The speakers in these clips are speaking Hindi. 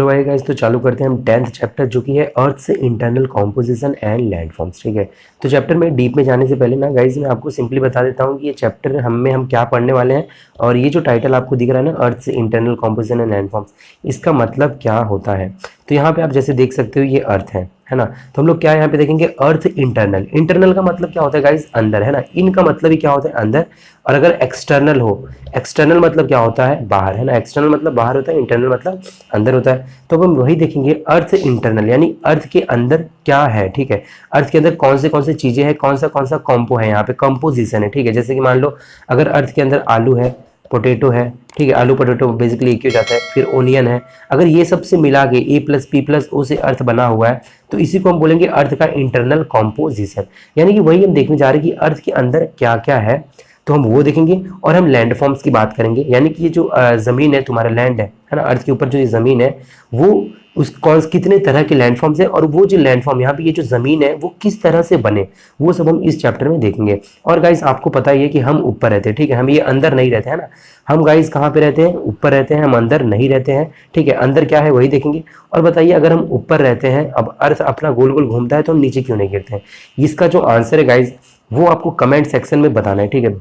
तो भाई गाइस, तो चालू करते हैं हम 10th चैप्टर जो कि है अर्थ से इंटरनल कॉम्पोजिशन एंड लैंडफॉर्म्स। ठीक है, तो चैप्टर में डीप में जाने से पहले ना गाइस मैं आपको सिंपली बता देता हूँ कि ये चैप्टर हम क्या पढ़ने वाले हैं। और ये जो टाइटल आपको दिख रहा है ना, अर्थ से इंटरनल कॉम्पोजिशन एंड लैंडफॉर्म्स, इसका मतलब क्या होता है। तो यहाँ पे आप जैसे देख सकते हो ये अर्थ है ना। तो हम लोग क्या यहाँ पे देखेंगे, अर्थ इंटरनल। इंटरनल का मतलब क्या होता है गाइस, अंदर, है ना। इन का मतलब ही क्या होता है, अंदर। और अगर एक्सटर्नल हो, एक्सटर्नल मतलब क्या होता है, बाहर, है ना। एक्सटर्नल मतलब बाहर होता है, इंटरनल मतलब अंदर होता है। तो अब हम वही देखेंगे, अर्थ इंटरनल यानी अर्थ के अंदर क्या है। ठीक है, अर्थ के अंदर कौन से चीजें हैं, कौन सा कॉम्पो है, यहाँ पे कंपोजिशन है। ठीक है, जैसे कि मान लो अगर अर्थ के अंदर आलू है, पोटैटो है, ठीक है, आलू पोटैटो बेसिकली एक ही हो जाता है, फिर ओनियन है। अगर ये सब से मिला के A+P+O से अर्थ बना हुआ है, तो इसी को हम बोलेंगे अर्थ का इंटरनल कॉम्पोजिशन। यानी कि वही हम देखने जा रहे हैं कि अर्थ के अंदर क्या क्या है, तो हम वो देखेंगे। और हम लैंड फॉर्म्स की बात करेंगे, यानी कि ये जो जमीन है, तुम्हारा लैंड है ना, अर्थ के ऊपर जो ये जमीन है, वो उस कौन कितने तरह के लैंडफॉर्म्स है, और वो जो लैंडफॉर्म यहाँ पे ये जो जमीन है वो किस तरह से बने, वो सब हम इस चैप्टर में देखेंगे। और गाइस आपको पता ही है कि हम ऊपर रहते हैं, ठीक है, हम ये अंदर नहीं रहते हैं ना। हम गाइस कहाँ पे रहते हैं, ऊपर रहते हैं, हम अंदर नहीं रहते हैं। ठीक है, अंदर क्या है वही देखेंगे। और बताइए, अगर हम ऊपर रहते हैं, अब अर्थ अपना गोल गोल घूमता है, तो हम नीचे क्यों नहीं गिरते हैं। इसका जो आंसर है गाइस, वो आपको कमेंट सेक्शन में बताना है। ठीक है,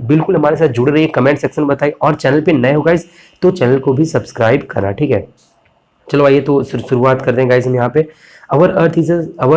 बिल्कुल हमारे साथ जुड़े रहिए, कमेंट सेक्शन में बताइए। और चैनल पे नए हो गाइस, तो चैनल को भी सब्सक्राइब करना। ठीक है, चलो आइए तो शुरुआत करते हैं गाइस हम यहाँ पे। Our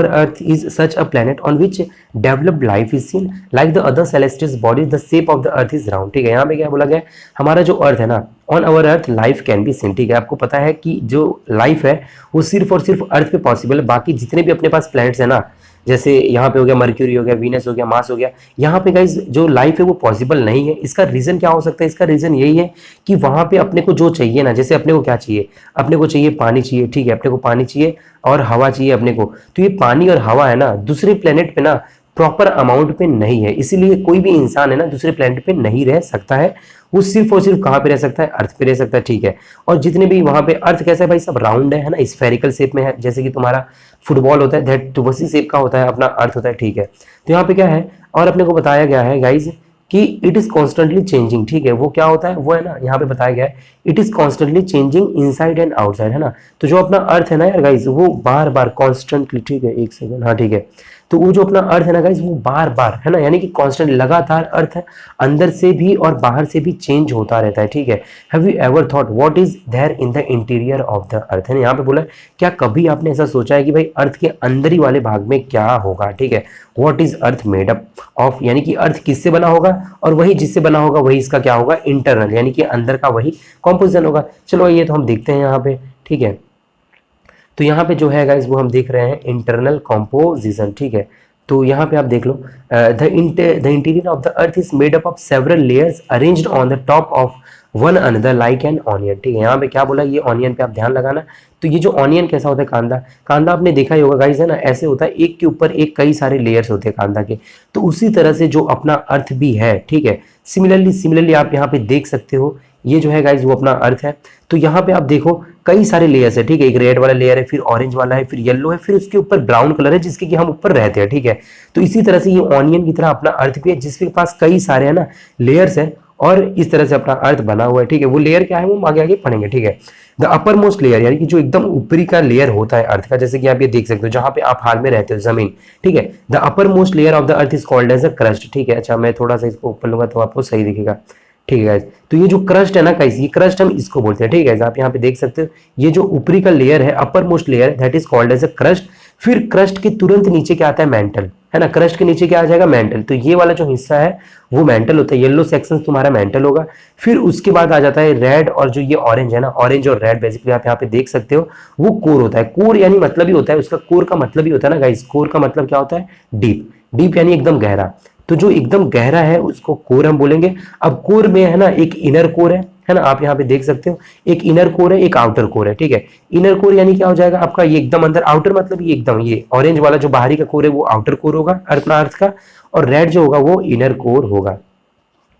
earth is such a planet on which developed life is seen like the other celestial bodies, the shape of the earth is round. ठीक है, यहाँ पे क्या बोला गया है, हमारा जो अर्थ है ना, on our earth life can be seen. ठीक है, आपको पता है कि जो लाइफ है वो सिर्फ और सिर्फ अर्थ पे पॉसिबल है। बाकी जितने भी अपने पास प्लैनेट्स है ना, जैसे यहाँ पे हो गया मर्क्यूरी, हो गया वीनस, हो गया मार्स, हो गया, यहाँ पे गाइस जो लाइफ है वो पॉसिबल नहीं है। इसका रीजन क्या हो सकता है, इसका रीजन यही है कि वहां पे अपने को जो चाहिए ना, जैसे अपने को क्या चाहिए, अपने को चाहिए पानी चाहिए। ठीक है, अपने को पानी चाहिए और हवा चाहिए अपने को। तो ये पानी और हवा है ना, दूसरे प्लेनेट पे ना प्रॉपर अमाउंट पे नहीं है, इसीलिए कोई भी इंसान है ना दूसरे प्लेनेट पे नहीं रह सकता है। वो सिर्फ और सिर्फ कहाँ पे रह सकता है, अर्थ पे रह सकता है। ठीक है, और जितने भी वहां पे, अर्थ कैसा है भाई, सब राउंड है ना, स्फेरिकल शेप में है, जैसे कि तुम्हारा फुटबॉल होता है, दैट तो वैसी शेप का होता है अपना अर्थ होता है। ठीक है, तो यहाँ पे क्या है, और अपने को बताया गया है गाइज कि इट इज कॉन्स्टेंटली चेंजिंग। ठीक है, वो क्या होता है, वो है ना, यहाँ पे बताया गया है it is constantly changing inside and outside, है ना। तो जो अपना अर्थ है ना यार गाइज, वो बार बार कॉन्स्टेंटली, ठीक है, एक सेकंड, हाँ ठीक है, तो वो जो अपना अर्थ है ना गाइज, वो बार बार, है ना, यानी कि कांस्टेंट, लगातार अर्थ है, अंदर से भी और बाहर से भी चेंज होता रहता है। ठीक है, have you ever thought what is there in the interior of the earth, है ना। यहाँ पे बोला क्या कभी आपने ऐसा सोचा है कि भाई अर्थ के अंदर वाले भाग में क्या होगा। ठीक है, what is earth made up of, यानी कि अर्थ किससे बना होगा, और वही जिससे बना होगा वही इसका क्या होगा, इंटरनल, यानी कि अंदर का वही कॉम्पोजिशन होगा। चलो ये तो हम देखते हैं यहाँ पे। ठीक है, तो यहाँ पे जो है गाइस वो हम देख रहे हैं इंटरनल कॉम्पोजिशन। ठीक है, तो यहाँ पे आप देख लो, the interior of the earth is made up of several layers arranged on the top of one another like an onion. ठीक है, यहाँ पे क्या बोला, ये ऑनियन पे आप ध्यान लगाना। तो ये जो ऑनियन कैसा होता है, कांदा, कांदा आपने देखा ही होगा गाइस, है ना, ऐसे होता है, एक के ऊपर एक कई सारे लेयर्स होते हैं कांदा के। तो उसी तरह से जो अपना अर्थ भी है। ठीक है, सिमिलरली आप यहाँ पे देख सकते हो, ये जो है गाइस वो अपना अर्थ है। तो यहाँ पे आप देखो कई सारे लेयर्स है। ठीक है, एक रेड वाला लेयर है, फिर ऑरेंज वाला है, फिर येलो है, फिर उसके ऊपर ब्राउन कलर है जिसके कि हम ऊपर रहते हैं। ठीक है, तो इसी तरह से ये ऑनियन की तरह अपना अर्थ भी है, जिसके पास कई सारे है ना लेयर्स है, और इस तरह से अपना अर्थ बना हुआ है। ठीक है, वो लेयर क्या है वो आगे आगे पढ़ेंगे। ठीक है, द अपर मोस्ट लेयर, यानी कि जो एकदम ऊपरी का लेयर होता है अर्थ का, जैसे कि आप ये देख सकते हो जहां पे आप हाल में रहते हो, जमीन। ठीक है, the upper most layer of the earth is called as a crust. ठीक है, अच्छा मैं थोड़ा सा इसको ऊपर लूंगा तो आपको सही दिखेगा। ठीक है गाइस, तो ये जो क्रस्ट है ना गाइस, ये क्रस्ट हम इसको बोलते हैं। ठीक है, आप यहाँ पे देख सकते हो, ये जो ऊपरी का लेयर है, upper most layer, that is called as a crust. फिर क्रस्ट के तुरंत नीचे क्या आता है, मेंटल, है ना। क्रस्ट के नीचे क्या आ जाएगा, मेंटल। तो ये वाला जो हिस्सा है वो मेंटल होता है, येलो सेक्शन तुम्हारा मेंटल होगा। फिर उसके बाद आ जाता है रेड, और जो ये ऑरेंज है ना, ऑरेंज और रेड बेसिकली आप यहाँ पे देख सकते हो, वो कोर होता है। कोर यानी मतलब ही होता है उसका, कोर का मतलब ही होता है ना गाइस, कोर का मतलब क्या होता है, डीप। डीप यानी एकदम गहरा। तो जो एकदम गहरा है उसको कोर हम बोलेंगे। अब कोर में है ना एक इनर कोर है ना, आप यहाँ पे देख सकते हो, एक इनर कोर है, एक आउटर कोर है। ठीक है, इनर कोर यानी क्या हो जाएगा आपका, ये एकदम अंदर, आउटर मतलब ये एकदम, ये ऑरेंज वाला जो बाहरी का कोर है वो आउटर कोर होगा अर्थ का, और रेड जो होगा वो इनर कोर होगा।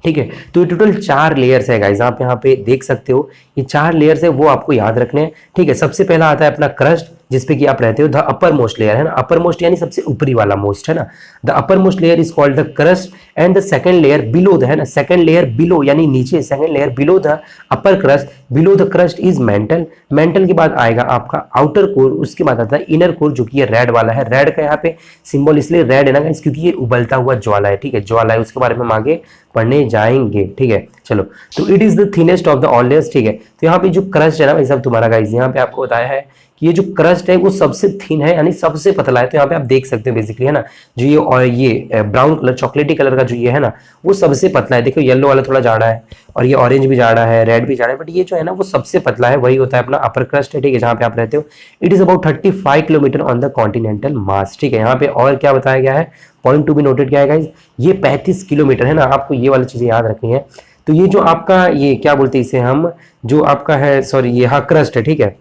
ठीक है, तो ये टोटल 4 लेयर्स है गाइस, आप यहाँ पे देख सकते हो, ये 4 लेयर्स है, वो आपको याद रखने हैं। ठीक है, सबसे पहला आता है अपना क्रस्ट, जिसपे कि आप रहते हो, द अपर मोस्ट लेयर है ना, अपर मोस्ट यानी सबसे ऊपरी वाला मोस्ट है ना, the upper most layer is called the crust and the second layer below the है ना, सेकंड लेयर बिलो यानी नीचे, second layer below the upper crust, below the crust is mental, mental के बाद आएगा आपका आउटर कोर, उसके बाद आता है इनर कोर जो कि ये रेड वाला है, रेड का यहाँ पे सिंबल इसलिए रेड है ना गाइस क्योंकि ये उबलता हुआ ज्वाला है, ठीक है, ज्वाला है, उसके बारे में हम आगे पढ़ने जाएंगे, ठीक है। चलो, तो it is the thinnest of the all layers, ठीक है। तो यहाँ पे जो क्रस्ट है ना भाई साहब तुम्हारा गाइस, यहाँ पे आपको बताया है कि ये जो क्रस्ट है वो सबसे थिन है यानी सबसे पतला है। तो यहाँ पे आप देख सकते हो बेसिकली है ना, जो ये और ये ब्राउन कलर चॉकलेटी कलर का जो ये है ना वो सबसे पतला है। देखो येलो वाला थोड़ा जाड़ा है और ये ऑरेंज भी जाड़ा है, रेड भी जाड़ा है, बट ये जो है ना वो सबसे पतला है, वही होता है अपना अपर क्रस्ट है, ठीक है, जहाँ पे आप रहते हो। It is about 35 kilometre on the continental mass, ठीक है। यहाँ पे और क्या बताया गया है, पॉइंट टू बी नोटेड क्या है गाइस, ये 35 किलोमीटर है ना, आपको ये वाली चीजें याद रखनी है। तो ये जो आपका ये क्या बोलते हैं इसे हम, जो आपका है सॉरी ये हाँ क्रस्ट है, ठीक है।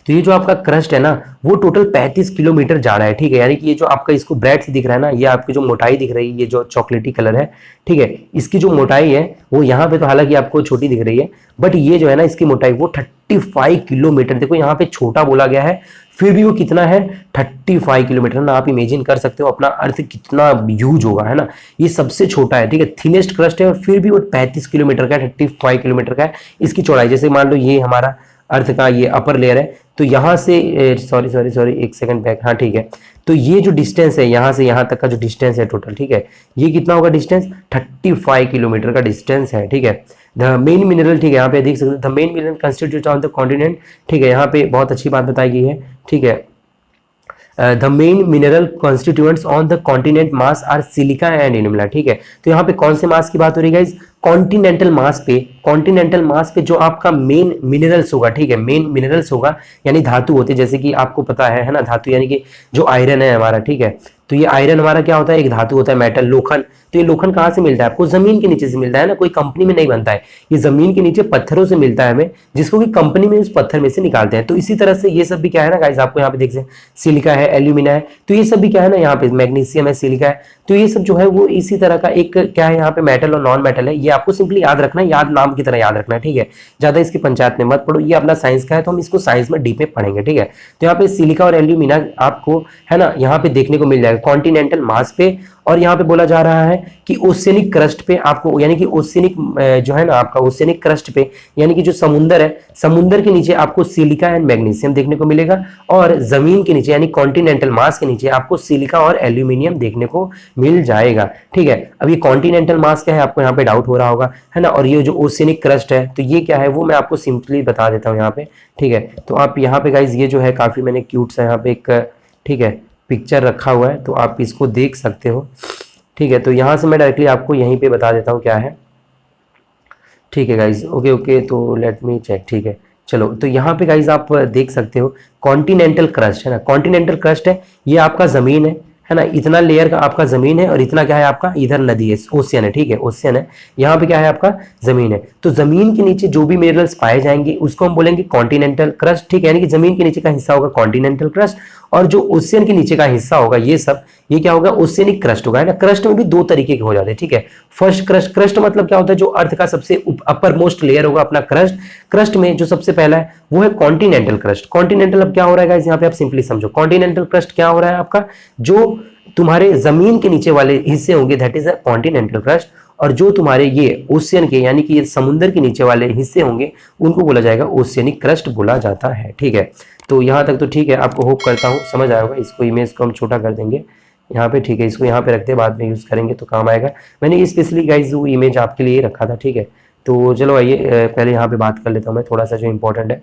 तो ये जो आपका क्रस्ट है ना वो टोटल 35 किलोमीटर जा रहा है, ठीक है। यानी कि ये जो आपका इसको ब्रेड से दिख रहा है ना, ये आपकी जो मोटाई दिख रही है, ये जो चॉकलेटी कलर है, ठीक है, इसकी जो मोटाई है वो यहाँ पे तो हालांकि आपको छोटी दिख रही है, बट ये जो है ना इसकी मोटाई वो 35 किलोमीटर, देखो यहाँ पे छोटा बोला गया है फिर भी वो कितना है 35 किलोमीटर ना, आप इमेजिन कर सकते हो अपना अर्थ कितना ह्यूज होगा, है ना। ये सबसे छोटा है, ठीक है, थिनेस्ट क्रस्ट है और फिर भी वो 35 किलोमीटर का है, 35 किलोमीटर का है इसकी चौड़ाई। जैसे मान लो ये हमारा अर्थ का ये अपर लेयर है, तो यहाँ से सॉरी एक सेकंड बैक, हाँ ठीक है। तो ये जो डिस्टेंस है यहाँ से यहाँ तक का जो डिस्टेंस है टोटल, ठीक है, ये कितना होगा डिस्टेंस 35 किलोमीटर का डिस्टेंस है, ठीक है। द मेन मिनरल, ठीक है, यहाँ पे देख सकते हो the main mineral constitute on the continent, ठीक है, यहाँ पे बहुत अच्छी बात बताई गई है, ठीक है। The main mineral constituents on the continent mass are silica and इनुमिला, ठीक है। तो यहाँ पे कौन से मास की बात हो रही है गाइस, कॉन्टिनेंटल मास पे, कॉन्टिनेंटल मास पे जो आपका मेन मिनरल्स होगा, ठीक है, मेन मिनरल्स होगा यानी धातु होते हैं, जैसे कि आपको पता है ना, धातु यानी कि जो आयरन है हमारा, ठीक है। तो ये आयरन हमारा क्या होता है, एक धातु होता है, मेटल, लोखंड। तो ये लोखंड कहाँ से मिलता है आपको, जमीन के नीचे से मिलता है ना, कोई कंपनी में नहीं बनता है, ये जमीन के नीचे पत्थरों से मिलता है हमें, जिसको कि कंपनी में उस पत्थर में से निकालते हैं। तो इसी तरह से ये सब भी क्या है ना गाइस, आपको यहाँ पे देख सकते सिलिका है, एल्यूमिना है, तो ये सब भी क्या है ना, यहाँ पे मैग्नीशियम है, सिलिका है, तो ये सब जो है वो इसी तरह का एक क्या है, यहाँ पे मेटल और नॉन मेटल है। ये आपको सिंपली याद रखना है, याद नाम की तरह याद रखना है, ठीक है, ज्यादा इसकी पंचायत में मत पढ़ो, ये अपना साइंस का है तो हम इसको साइंस में डीप में पढ़ेंगे, ठीक है। तो यहाँ पे सिलिका और एल्यूमिना आपको है ना यहाँ पे देखने को मिल जाएगा कॉन्टिनेंटल मास पे, और यहाँ पे बोला जा रहा है कि ओशियनिक क्रस्ट पे आपको, यानी कि ओशियनिक जो है ना आपका ओशियनिक क्रस्ट पे, यानी कि जो समुंदर है, समुंदर के नीचे आपको सिलिका एंड मैग्नीशियम देखने को मिलेगा, और जमीन के नीचे यानी कॉन्टिनेंटल मास के नीचे आपको सिलिका और एल्यूमिनियम देखने को मिल जाएगा, ठीक है। अब ये कॉन्टिनेंटल मास क्या है आपको यहाँ पे डाउट हो रहा होगा, है ना, और ये जो ओशियनिक क्रस्ट है तो ये क्या है वो मैं आपको सिंपली बता देता हूँ यहाँ पे, ठीक है। तो आप यहाँ पे गाइज ये जो है काफी मैंने क्यूट सा यहाँ पे एक, ठीक है, पिक्चर रखा हुआ है तो आप इसको देख सकते हो, ठीक है। तो यहाँ से मैं डायरेक्टली आपको यहीं पे बता देता हूँ क्या है, ठीक है गाइज, ओके, तो लेट मी चेक, ठीक है। चलो, तो यहाँ पे गाइज आप देख सकते हो कॉन्टिनेंटल क्रस्ट है ना, कॉन्टिनेंटल क्रस्ट है, ये आपका जमीन है ना, इतना लेयर का आपका जमीन है और इतना क्या है आपका इधर नदी है, ओशियन है, ठीक है, ओशियन है, यहाँ पे क्या है आपका जमीन है। तो जमीन के नीचे जो भी मिनरल्स पाए जाएंगे उसको हम बोलेंगे कॉन्टिनेंटल क्रस्ट, ठीक है, यानी कि जमीन के नीचे का हिस्सा होगा कॉन्टिनेंटल क्रस्ट, और जो ओशियन के नीचे का हिस्सा होगा ये सब, ये क्या होगा ओशियनिक क्रस्ट होगा, है ना। क्रस्ट में भी दो तरीके के हो जाते हैं, ठीक है। फर्स्ट क्रस्ट, क्रस्ट मतलब क्या होता है, जो अर्थ का सबसे अपर मोस्ट लेयर होगा अपना क्रस्ट, क्रस्ट में जो सबसे पहला है वो है कॉन्टिनेंटल क्रस्ट। कॉन्टिनेंटल अब क्या हो रहा है गाइस, यहाँ पे आप सिंपली समझो, कॉन्टिनेंटल क्रस्ट क्या हो रहा है आपका, जो तुम्हारे जमीन के नीचे वाले हिस्से होंगे that is a continental crust, और जो तुम्हारे ये ओशियन के यानी कि ये समुद्र के नीचे वाले हिस्से होंगे उनको बोला जाएगा ओशियनिक क्रस्ट बोला जाता है, ठीक है। तो यहाँ तक तो ठीक है, आपको होप करता हूँ समझ आया होगा। इसको इमेज को हम छोटा कर देंगे यहाँ पे, ठीक है, इसको यहाँ पे रखते हैं, बाद में यूज करेंगे तो काम आएगा। मैंने स्पेशली गाइज वो इमेज आपके लिए रखा था, ठीक है। तो चलो आइए पहले यहाँ पे बात कर लेता हूँ मैं थोड़ा सा जो इंपॉर्टेंट है,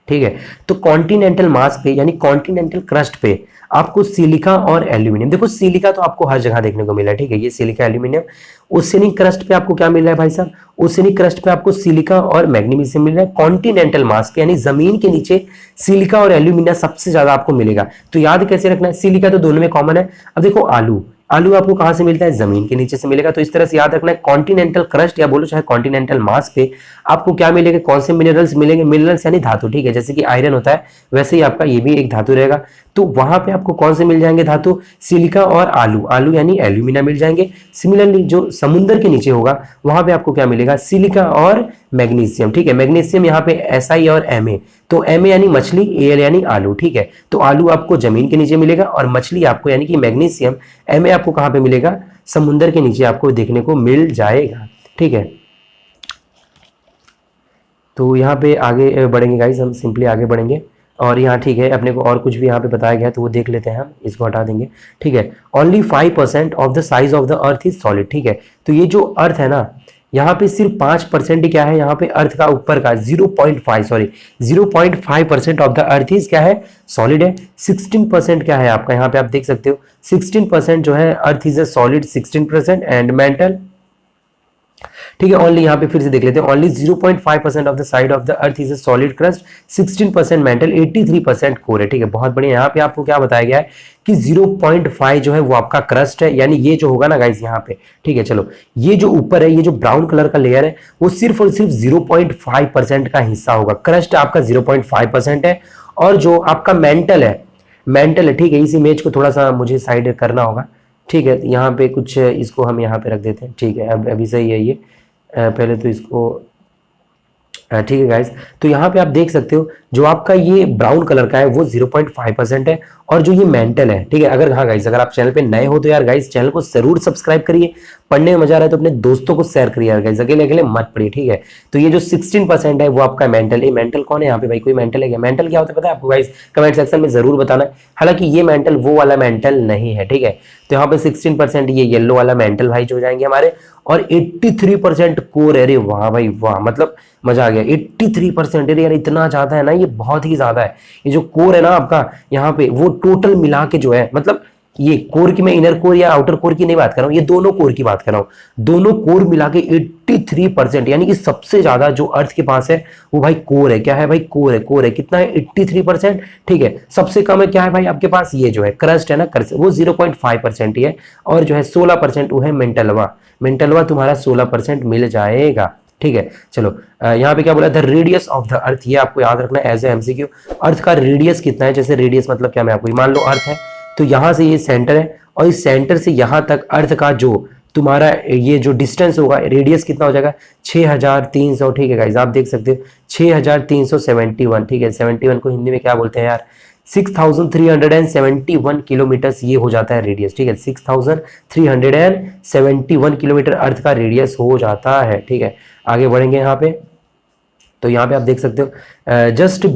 ठीक है। तो कॉन्टिनेंटल मास पे यानी कॉन्टिनेंटल क्रस्ट पे आपको सिलिका और एल्यूमिनियम, देखो सिलिका तो आपको हर जगह देखने को मिला है, ठीक है, ये सिलिका एल्यूमिनियम। ओशियनिक क्रस्ट पे आपको क्या मिल रहा है भाई साहब, ओशियनिक क्रस्ट पे आपको सिलिका और मैग्नीशियम मिल रहा है। कॉन्टिनेंटल मास पे यानी जमीन के नीचे सिलिका और एल्यूमिनियम सबसे ज्यादा आपको मिलेगा। तो याद कैसे रखना है, सिलिका तो दोनों में कॉमन है। अब देखो आलू, आलू आपको कहां से मिलता है, जमीन के नीचे से मिलेगा। तो इस तरह से याद रखना है, कॉन्टिनेंटल क्रस्ट या बोलो चाहे कॉन्टिनेंटल मास पे आपको क्या मिलेगा, कौन से मिनरल्स मिलेंगे, मिनरल्स यानी धातु, ठीक है, जैसे कि आयरन होता है वैसे ही आपका ये भी एक धातु रहेगा। तो वहां पे आपको कौन से मिल जाएंगे धातु, सिलिका और आलू, आलू यानी एल्यूमिना मिल जाएंगे। सिमिलरली जो समुद्र के नीचे होगा वहां पे आपको क्या मिलेगा, सिलिका और मैग्नीशियम, ठीक है। मैग्नीशियम यहाँ पे SI और Ma, तो एम यानी मछली, एल यानी आलू, ठीक है। तो आलू आपको जमीन के नीचे मिलेगा और मछली आपको यानी कि मैग्नीशियम एम आपको कहाँ पे मिलेगा, समुद्र के नीचे आपको देखने को मिल जाएगा, ठीक है। तो यहाँ पे आगे बढ़ेंगे गाइस, हम सिंपली आगे बढ़ेंगे और यहाँ ठीक है अपने को और कुछ भी यहाँ पे बताया गया है तो वो देख लेते हैं, हम इसको हटा देंगे, ठीक है। Only 5% of the size of the earth is solid, ठीक है। तो ये जो अर्थ है ना, यहाँ पे सिर्फ 5% ही क्या है, यहाँ पे अर्थ का ऊपर का 0.5% ऑफ द अर्थ इज क्या है, सॉलिड है। 16% क्या है आपका, यहाँ पे आप देख सकते हो 16% जो है earth is a solid, 16% and mental, ठीक है। ओनली यहाँ पे फिर से देख लेते हैं, only 0.5% of the side of the earth is a solid crust, 16% mental, 83% core है, ठीक है। बहुत बढ़िया। यहाँ पे आपको क्या बताया गया है कि 0.5 जो है वो आपका क्रस्ट है, यानी ये जो होगा ना गाइस यहाँ पे, ठीक है। चलो ये जो ऊपर है, ये जो ब्राउन कलर का लेयर है वो सिर्फ और सिर्फ 0.5% का हिस्सा होगा। क्रस्ट आपका 0.5% है और जो आपका मेंटल है, ठीक है। इस इमेज को थोड़ा सा मुझे साइड करना होगा, ठीक है। यहाँ पे कुछ इसको हम यहाँ पे रख देते हैं, ठीक है। अब अभी सही है ये, पहले तो इसको, ठीक है गाइस। तो यहाँ पे आप देख सकते हो जो आपका ये ब्राउन कलर का है वो 0.5% है और जो ये मेंटल है, ठीक है। अगर हाँ गाइस, अगर आप चैनल पे नए हो तो यार गाइस चैनल को जरूर सब्सक्राइब करिए, पढ़ने में मजा आ रहा है तो अपने दोस्तों को शेयर करिए यार गाइस, अकेले अकेले मत पढ़िए, ठीक है। तो ये जो 16% है वो आपका मेंटल है। मेंटल कौन है यहाँ पे भाई, कोई मेंटल है क्या? मेंटल क्या होता है पता है आपको गाइस? कमेंट सेक्शन में जरूर बताना। हालांकि ये मेंटल वो वाला मेंटल नहीं है, ठीक है। तो यहाँ पे 16% ये येलो वाला मेंटल भाई जो हो जाएंगे हमारे, और 83% कोर। अरे वाह भाई वाह, मतलब मजा आ गया। 83% यार इतना ज्यादा है ना, ये बहुत ही ज्यादा है। ये जो कोर है ना आपका यहाँ पे, वो टोटल मिला के जो है, मतलब ये कोर की, मैं इनर कोर या आउटर कोर की नहीं बात कर रहा हूँ, ये दोनों कोर की बात कर रहा हूँ। दोनों कोर मिला के 83%, यानी कि सबसे ज्यादा जो अर्थ के पास है वो भाई कोर है। क्या है भाई? कोर है। कोर है कितना है? 83%, ठीक है। सबसे कम है क्या है भाई आपके पास? ये जो है क्रस्ट है ना, क्रस्ट वो 0.5% ही है। और जो है 16% वो है मेंटलवा। मेंटलवा तुम्हारा 16% मिल जाएगा, ठीक है। चलो यहाँ पे क्या बोला, द रेडियस ऑफ द अर्थ, ये आपको याद रखना है एज ए एमसीक्यू। अर्थ का रेडियस कितना है? जैसे रेडियस मतलब क्या, मैं आपको मान लो अर्थ है तो यहाँ से ये सेंटर है और इस सेंटर से यहाँ तक अर्थ का जो तुम्हारा ये जो डिस्टेंस होगा, रेडियस कितना हो जाएगा? 6300, ठीक है गाइस, आप देख सकते हो 6371, ठीक है। 71 को हिंदी में क्या बोलते हैं यार? 6371 किलोमीटर ये हो जाता है रेडियस, ठीक है। 6371 किलोमीटर अर्थ का रेडियस हो जाता है, ठीक है। आगे बढ़ेंगे यहाँ पे, तो यहाँ पे आप देख सकते हो जस्ट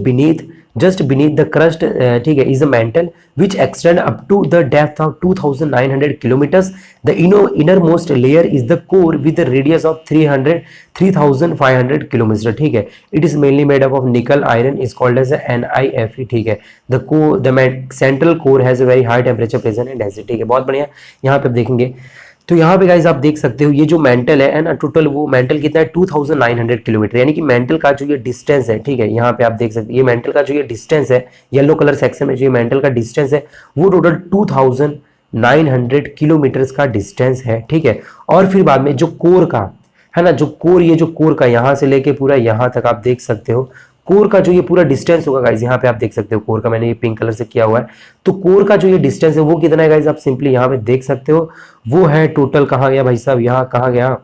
बीनीथ द क्रस्ट, ठीक है, is a mantle which extend up to the depth of 2900 kilometres. The inner most layer is the core with the radius of 3500 kilometre, ठीक है। It is mainly made up of nickel iron, is called as NiFe, ठीक है। The central core has a very high temperature, pressure and density, ठीक है। बहुत बढ़िया। यहाँ पे आप देखेंगे तो यहाँ पे गाइस आप देख सकते हो ये जो मेंटल है ना, टोटल वो मेंटल कितना है? 2900 किलोमीटर, यानी कि मेंटल का जो ये डिस्टेंस है, ठीक है। यहाँ पे आप देख सकते हैं ये मेंटल का जो ये डिस्टेंस है, येलो कलर सेक्शन में जो ये मेंटल का डिस्टेंस है वो टोटल 2900 किलोमीटर का डिस्टेंस है, ठीक है। और फिर बाद में जो कोर का है ना, जो कोर, ये जो कोर का यहाँ से लेके पूरा यहाँ तक आप देख सकते हो कोर का जो ये पूरा डिस्टेंस होगा गाइस, यहाँ पे आप देख सकते हो कोर का, मैंने ये पिंक कलर से किया हुआ है। तो कोर का जो ये डिस्टेंस है वो कितना है गाइस? आप सिंपली यहाँ पे देख सकते हो, वो है टोटल, कहाँ गया भाई साहब, यहाँ कहाँ गया,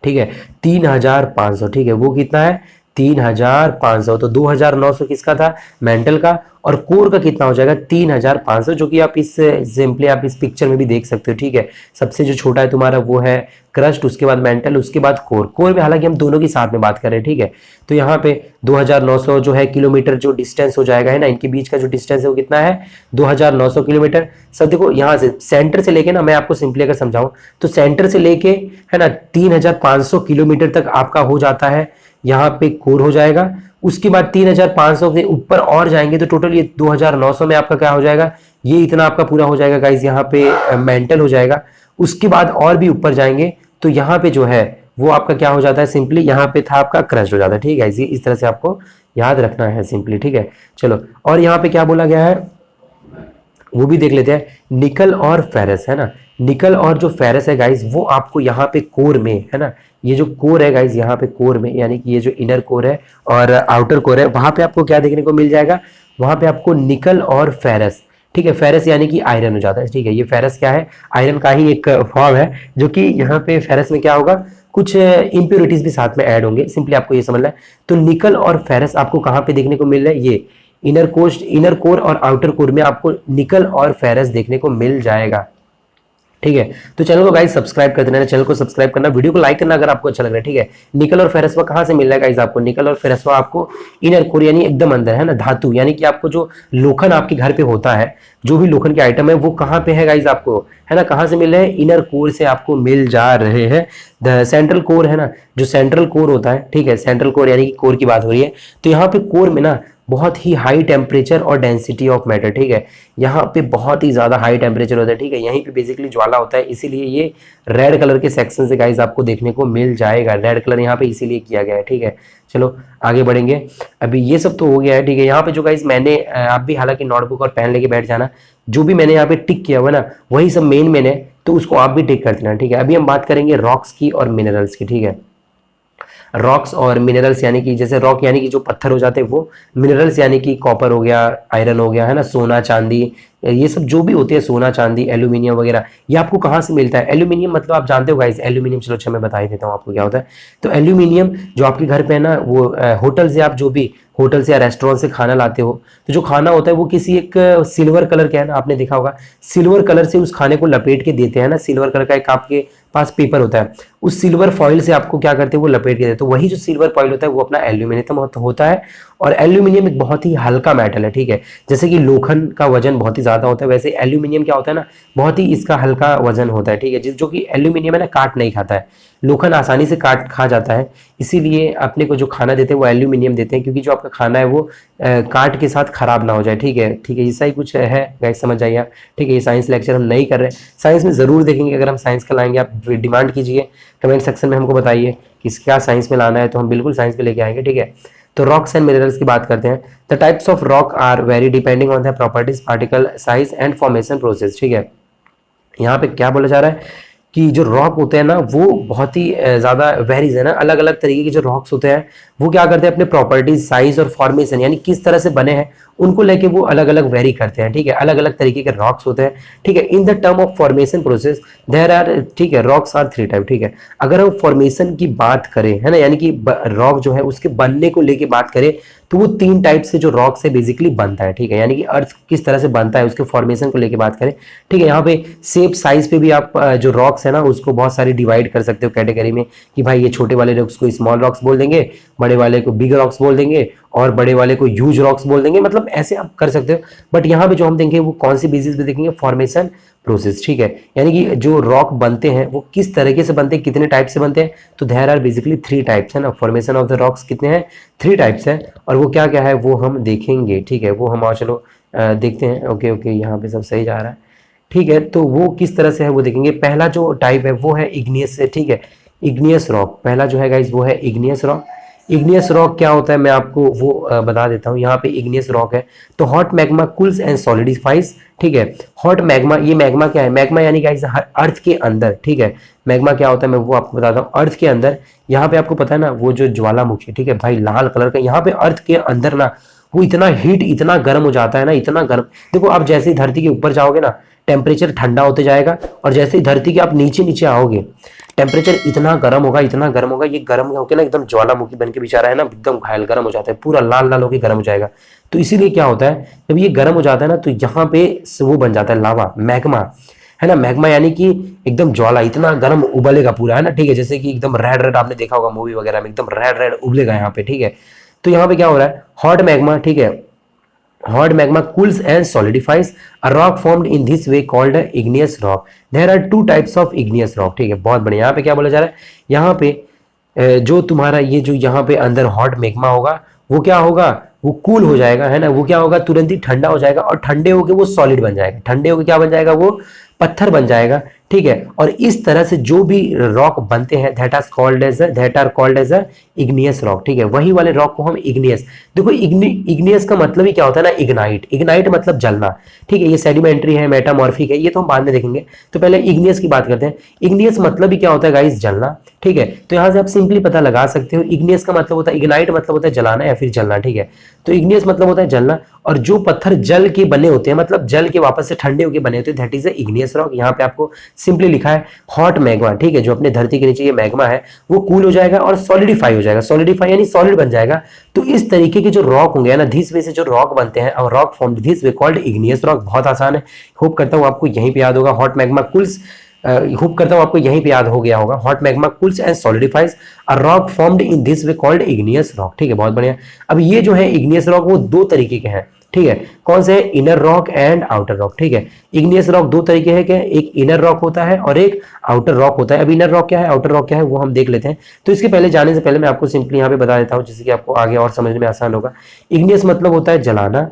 ठीक है, 3500, ठीक है। वो कितना है? 3500। तो 2900 किसका था? मेंटल का। और कोर का कितना हो जाएगा? 3500, जो कि आप इस सिंपली आप इस पिक्चर में भी देख सकते हो, ठीक है। सबसे जो छोटा है तुम्हारा वो है क्रस्ट, उसके बाद मेंटल, उसके बाद कोर। कोर में हालांकि हम दोनों की साथ में बात कर रहे हैं, ठीक है। तो यहाँ पे 2900 जो है किलोमीटर जो डिस्टेंस हो जाएगा, है ना, इनके बीच का जो डिस्टेंस है वो कितना है? 2900 किलोमीटर। सब देखो यहाँ से सेंटर से लेके ना, मैं आपको सिंपली अगर समझाऊं तो सेंटर से लेके है ना 3500 किलोमीटर तक आपका हो जाता है, यहाँ पे कोर हो जाएगा। उसके बाद 3500 के ऊपर और जाएंगे तो टोटल ये 2900 में आपका क्या हो जाएगा? ये इतना आपका पूरा हो जाएगा गाइस, यहाँ पे मेंटल हो जाएगा। उसके बाद और भी ऊपर जाएंगे तो यहाँ पे जो है वो आपका क्या हो जाता है? सिंपली यहाँ पे था आपका क्रस्ट हो जाता है, ठीक है। इस तरह से आपको याद रखना है सिंपली, ठीक है। चलो और यहाँ पे क्या बोला गया है वो भी देख लेते हैं। निकल और फेरस, है ना, निकल और जो फेरस है गाइस वो आपको यहाँ पे कोर में, है ना, ये जो कोर है गाइस यहाँ पे कोर में, यानी कि ये जो इनर कोर है और आउटर कोर है, वहां पे आपको क्या देखने को मिल जाएगा? वहां पे आपको निकल और फेरस, ठीक है। फेरस यानी कि आयरन हो जाता है, ठीक है। ये फेरस क्या है? आयरन का ही एक फॉर्म है, जो कि यहाँ पे फेरस में क्या होगा? कुछ इम्प्योरिटीज भी साथ में ऐड होंगे, सिंपली आपको ये समझना है। तो निकल और फेरस आपको कहाँ पे देखने को मिल रहा है, ये इनर कोर और आउटर कोर में आपको निकल और फेरस देखने को मिल जाएगा, ठीक है। तो चैनल को गाइस सब्सक्राइब कर देना, चैनल को सब्सक्राइब करना, वीडियो को लाइक करना अगर आपको अच्छा लग रहा है, ठीक है। निकल और फेरसवा कहाँ से मिल रहा है गाइस आपको, निकल और फेरसवा आपको इनर कोर यानी एकदम अंदर है ना, धातु यानी कि आपको जो लोखंड आपके घर पे होता है, जो भी लोखंड के आइटम है वो कहाँ पे है गाइस आपको, है ना, कहाँ से मिल रहे हैं, इनर कोर से आपको मिल जा रहे हैं। सेंट्रल कोर है ना, जो सेंट्रल कोर होता है, ठीक है, सेंट्रल कोर यानी कि कोर की बात हो रही है। तो यहाँ पे कोर में ना बहुत ही हाई टेम्परेचर और डेंसिटी ऑफ मैटर, ठीक है, यहाँ पे बहुत ही ज्यादा हाई टेम्परेचर होता है, ठीक है, यहीं पे बेसिकली ज्वाला होता है, इसीलिए ये रेड कलर के सेक्शन से गाइस आपको देखने को मिल जाएगा, रेड कलर यहाँ पे इसीलिए किया गया है, ठीक है। चलो आगे बढ़ेंगे, अभी ये सब तो हो गया है, ठीक है। यहाँ पे जो गाइस मैंने आप भी हालांकि नोटबुक और पेन लेके बैठ जाना, जो भी मैंने यहाँ पे टिक किया हुआ ना वही सब मेन है, तो उसको आप भी टिक कर देना, ठीक है। अभी हम बात करेंगे रॉक्स की और मिनरल्स की, ठीक है। रॉक्स और मिनरल्स यानी कि जैसे रॉक यानी कि जो पत्थर हो जाते हैं वो, मिनरल्स यानी कि कॉपर हो गया, आयरन हो गया, है ना, सोना चांदी, ये सब जो भी होते हैं, सोना चांदी एल्यूमिनियम वगैरह, ये आपको कहाँ से मिलता है। एल्यूमिनियम मतलब आप जानते हो गाइस, एल्यूमिनियम, चलो अच्छा मैं बता ही देता हूँ आपको क्या होता है। तो एल्यूमिनियम जो आपके घर पे है ना, वो होटल से आप जो भी होटल से या रेस्टोरेंट से खाना लाते हो, तो जो खाना होता है वो किसी एक सिल्वर कलर का है ना, आपने देखा होगा, सिल्वर कलर से उस खाने को लपेट के देते हैं ना, सिल्वर कलर का एक आपके पास पेपर होता है, उस सिल्वर फॉइल से आपको क्या करते हैं, वो लपेट के देते हैं। तो वही जो सिल्वर फॉइल होता है वो अपना एल्यूमिनियम होता है, और एल्यूमिनियम एक बहुत ही हल्का मेटल है, ठीक है। जैसे कि लोखंड का वजन बहुत ही ज्यादा होता है, वैसे एल्यूमिनियम क्या होता है ना, बहुत ही इसका हल्का वजन होता है, ठीक है। जो कि एल्यूमिनियम है ना, काट नहीं खाता है, लोखंड आसानी से काट खा जाता है, इसीलिए अपने को जो खाना देते हैं वो एल्यूमिनियम देते हैं, क्योंकि जो आपका खाना है वो काट के साथ खराब ना हो जाए, ठीक है, ठीक है। ऐसा ही कुछ है गाइस, समझ जाइए आप, ठीक है। ये साइंस लेक्चर हम नहीं कर रहे, साइंस में जरूर देखेंगे, अगर हम साइंस का लाएंगे आप डिमांड कीजिए कमेंट सेक्शन में, हमको बताइए कि क्या साइंस में लाना है, तो हम बिल्कुल साइंस में लेके आएंगे, ठीक है। तो रॉक्स एंड मिनरल्स की बात करते हैं। The types of rock are vary depending on the properties, particle size and formation process, ठीक है। यहाँ पे क्या बोला जा रहा है कि जो रॉक होते हैं ना वो बहुत ही ज़्यादा वेरीज है ना, अलग अलग तरीके के जो रॉक्स होते हैं वो क्या करते हैं, अपने प्रॉपर्टीज, साइज और फॉर्मेशन यानी किस तरह से बने हैं उनको लेके वो अलग अलग वेरी करते हैं, ठीक है। अलग अलग तरीके के रॉक्स होते हैं, ठीक है। In the term of formation process there are, ठीक है, रॉक्स आर 3 टाइप, ठीक है। अगर हम फॉर्मेशन की बात करें, है ना, यानी कि रॉक जो है उसके बनने को लेके बात करें, तो वो 3 टाइप से जो रॉक से बेसिकली बनता है, ठीक है। यानी कि अर्थ किस तरह से बनता है उसके फॉर्मेशन को लेके बात करें, ठीक है। यहाँ पे शेप साइज पे भी आप जो रॉक्स है ना उसको बहुत सारी डिवाइड कर सकते हो कैटेगरी में, कि भाई ये छोटे वाले रॉक्स को स्मॉल रॉक्स बोल देंगे, बड़े वाले को बिग रॉक्स बोल देंगे, और बड़े वाले को ह्यूज रॉक्स बोल देंगे, मतलब ऐसे आप कर सकते हो। बट यहाँ पे जो हम देखेंगे वो कौन सी बेसिस पे देखेंगे, फॉर्मेशन प्रोसेस, ठीक है। यानी कि जो रॉक बनते हैं वो किस तरीके से बनते हैं, कितने टाइप से बनते हैं, तो देयर आर बेसिकली 3 टाइप्स, है ना। फॉर्मेशन ऑफ द रॉक्स कितने हैं, 3 टाइप्स है, और वो क्या क्या है वो हम देखेंगे, ठीक है। वो हम और चलो देखते हैं, ओके ओके, यहाँ पे सब सही जा रहा है, ठीक है। तो वो किस तरह से है वो देखेंगे। पहला जो टाइप है वो है इग्नियस से, ठीक है, इग्नियस रॉक पहला जो है गाइस वो है इग्नियस रॉक। इग्नियस रॉक क्या होता है मैं आपको वो बता देता हूँ। यहाँ पे इग्नियस रॉक है तो hot magma cools and solidifies, ठीक है। हॉट मैग्मा, ये मैग्मा क्या है, मैग्मा यानी गाइस अर्थ के अंदर, ठीक है। मैग्मा क्या होता है मैं वो आपको बताता हूँ। अर्थ के अंदर यहाँ पे आपको पता है ना वो जो ज्वालामुखी, ठीक है भाई, लाल कलर का, यहाँ पे अर्थ के अंदर ना वो इतना हीट, इतना गर्म हो जाता है ना, इतना गर्म। देखो आप जैसे ही धरती के ऊपर जाओगे ना टेम्परेचर ठंडा होते जाएगा, और जैसे ही धरती के आप नीचे नीचे आओगे टेम्परेचर इतना गर्म होगा, इतना गर्म होगा, ये गर्म होकर ना एकदम ज्वालामुखी बन के बेचारा है ना एकदम घायल गर्म हो जाता है, पूरा लाल लाल होकर गर्म हो जाएगा। तो इसीलिए क्या होता है जब ये गर्म हो जाता है ना तो यहाँ पे वो बन जाता है लावा, मैग्मा, है ना। मैग्मा यानी कि एकदम ज्वाला, इतना गर्म उबलेगा पूरा, है ना, ठीक है। जैसे कि एकदम रेड रेड आपने देखा होगा मूवी वगैरह में, एकदम रेड रेड उबलेगा यहाँ पे, ठीक है। तो यहाँ पे क्या हो रहा है, हॉट मैग्मा, ठीक है, hot magma cools and solidifies a rock formed in this way called a igneous rock. There are 2 types of igneous rock, ठीक है। बहुत बढ़िया। यहाँ पे क्या बोला जा रहा है, यहाँ पे जो तुम्हारा ये जो यहाँ पे अंदर हॉट मैग्मा होगा वो क्या होगा, वो कूल हो जाएगा, है ना, वो क्या होगा तुरंत ही ठंडा हो जाएगा, और ठंडे होके वो सॉलिड बन जाएगा, ठंडे होके क्या बन जाएगा, वो पत्थर बन जाएगा, ठीक है। और इस तरह से जो भी रॉक बनते हैं that are called as a igneous rock, ठीक है। वही वाले रॉक को हम इग्नियस, देखो इग्नियस का मतलब ही क्या होता है ना, इग्नाइट, इग्नाइट मतलब जलना, ठीक है। ये सेडिमेंट्री है, मेटामॉर्फिक है, ये तो हम बाद में देखेंगे। तो पहले इग्नियस की बात करते हैं। इग्नियस मतलब ही क्या होता है गाइस, जलना, ठीक है। तो यहाँ से आप सिंपली पता लगा सकते हो इग्नियस का मतलब होता है, इग्नाइट मतलब होता है जलाना या फिर जलना, ठीक है। तो इग्नियस मतलब होता है जलना, और जो पत्थर जल के बने होते हैं, मतलब जल के वापस से ठंडे होके बने होते हैं, that is a igneous rock. यहाँ पे आपको सिंपली लिखा है हॉट मैग्मा, ठीक है, जो अपने धरती के नीचे ये मैग्मा है वो कूल हो जाएगा और सॉलिडिफाई हो जाएगा, सॉलिडिफाई यानी सॉलिड बन जाएगा। तो इस तरीके के जो रॉक होंगे ना, दिस वे से जो रॉक बनते हैं और rock form this way called igneous rock. बहुत आसान है, होप करता हूँ आपको यहीं पे याद होगा। हॉट मैग्मा कूल्स, होप करता हूँ आपको यहीं पे याद हो गया होगा। Hot magma cools and solidifies a rock formed in this way called igneous rock, ठीक है, बहुत बढ़िया। अब ये जो है इग्नियस रॉक वो दो तरीके के हैं, ठीक है, कौन से? Inner rock and outer rock, ठीक है। इग्नियस रॉक दो तरीके हैं, क्या? एक इनर रॉक होता है और एक आउटर रॉक होता है। अब इनर रॉक क्या है, आउटर रॉक क्या है, वो हम देख लेते हैं। तो इसके पहले जाने से पहले मैं आपको सिंपली यहाँ पे बता देता हूँ, जिससे कि आपको आगे और समझने में आसान होगा। इग्नियस मतलब होता है जलाना,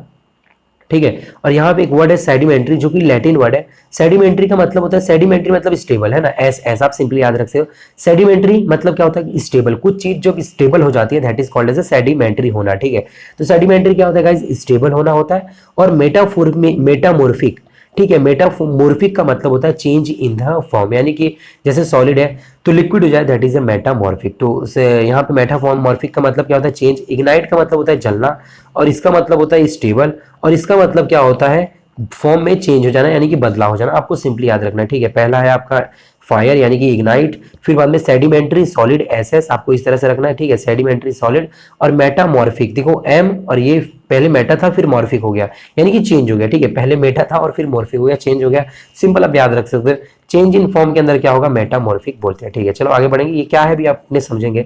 ठीक है, और यहाँ पे एक वर्ड है सेडिमेंट्री, जो कि लैटिन वर्ड है। सेडिमेंट्री का मतलब होता है, सेडिमेंट्री मतलब स्टेबल, है ना, ऐसा आप सिंपली याद रख सकते हो। सेडिमेंट्री मतलब क्या होता है? स्टेबल, कुछ चीज जो स्टेबल हो जाती है that is called as sedimentary होना, ठीक है। तो सेडिमेंट्री क्या होता है गाइस? स्टेबल होना होता है। और मेटामोर्फिक, ठीक है, मेटामोर्फिक का मतलब होता है चेंज इन द फॉर्म, यानी कि जैसे सॉलिड है तो लिक्विड हो जाए, दैट इज ए मेटामॉर्फिक। तो यहाँ पे मेटामॉर्फिक का मतलब क्या होता है? चेंज। इग्नाइट का मतलब होता है जलना, और इसका मतलब होता है स्टेबल, और इसका मतलब क्या होता है? फॉर्म में चेंज हो जाना, यानी कि बदलाव हो जाना। आपको सिंपली याद रखना है, ठीक है। पहला है आपका फायर यानी कि इग्नाइट, फिर बाद में सेडिमेंट्री सॉलिड एसएस, आपको इस तरह से रखना है, ठीक है, सेडिमेंट्री सॉलिड। और मेटामॉर्फिक, देखो एम, और ये पहले मेटा था फिर मॉर्फिक हो गया, यानी कि चेंज हो गया, ठीक है, पहले मेटा था और फिर मॉर्फिक हो गया, चेंज हो गया। सिंपल आप याद रख सकते हो, चेंज इन फॉर्म के अंदर क्या होगा? मेटामॉर्फिक बोलते हैं, ठीक है। चलो आगे बढ़ेंगे, ये क्या है भी आप अपने समझेंगे,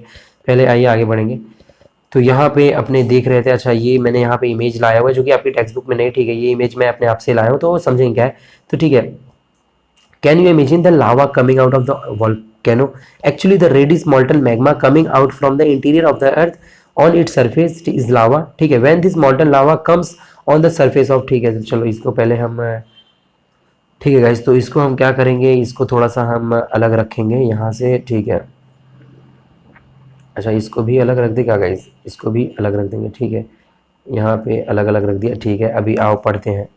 पहले आइए आगे बढ़ेंगे। तो यहाँ पे अपने देख रहे थे, अच्छा ये मैंने यहाँ पे इमेज लाया हुआ है जो कि आपकी टेक्स्ट बुक में नहीं, ठीक है, ये इमेज मैं अपने आप से लाया हूँ, तो समझेंगे क्या है। तो ठीक है, can you imagine the lava coming out of the volcano? Actually the reddish molten magma coming out from the interior of the earth on its surface is lava, ठीक है। When this molten lava comes on the surface of, ठीक है, तो चलो इसको पहले हम, ठीक है गाइस, तो इसको हम क्या करेंगे, इसको थोड़ा सा हम अलग रखेंगे यहाँ से, ठीक है। अच्छा इसको भी अलग रख देगा गाइस, इसको भी अलग रख देंगे, ठीक है, यहाँ पे अलग अलग रख दिया, ठीक है। अभी आओ पढ़ते हैं,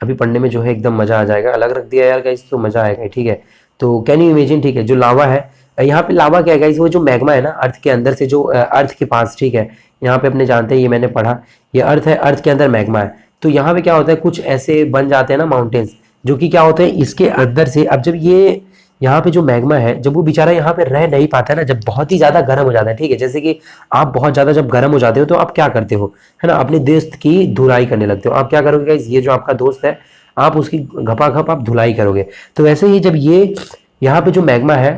अभी पढ़ने में जो है एकदम मज़ा आ जाएगा। अलग रख दिया यार गाइस तो मज़ा आएगा, ठीक है। तो कैन यू इमेजिन, ठीक है, जो लावा है, यहाँ पे लावा क्या है गाइस? वो जो मैग्मा है ना अर्थ के अंदर से, जो अर्थ के पास, ठीक है, यहाँ पे अपने जानते हैं, ये मैंने पढ़ा, ये अर्थ है, अर्थ के अंदर मैग्मा है। तो यहाँ पे क्या होता है, कुछ ऐसे बन जाते हैं ना माउंटेन्स, जो कि क्या होते हैं इसके अंदर से। अब जब ये यहाँ पे जो मैग्मा है, जब वो बेचारा यहाँ पे रह नहीं पाता है ना, जब बहुत ही ज्यादा गर्म हो जाता है, ठीक है, जैसे कि आप बहुत ज्यादा जब गर्म हो जाते हो तो आप क्या करते हो, है ना, अपने दोस्त की धुलाई करने लगते हो। आप क्या करोगे गाइस? ये जो आपका दोस्त है, आप उसकी घपाघप आप धुलाई करोगे। तो वैसे ही जब ये यहाँ पे जो मैग्मा है,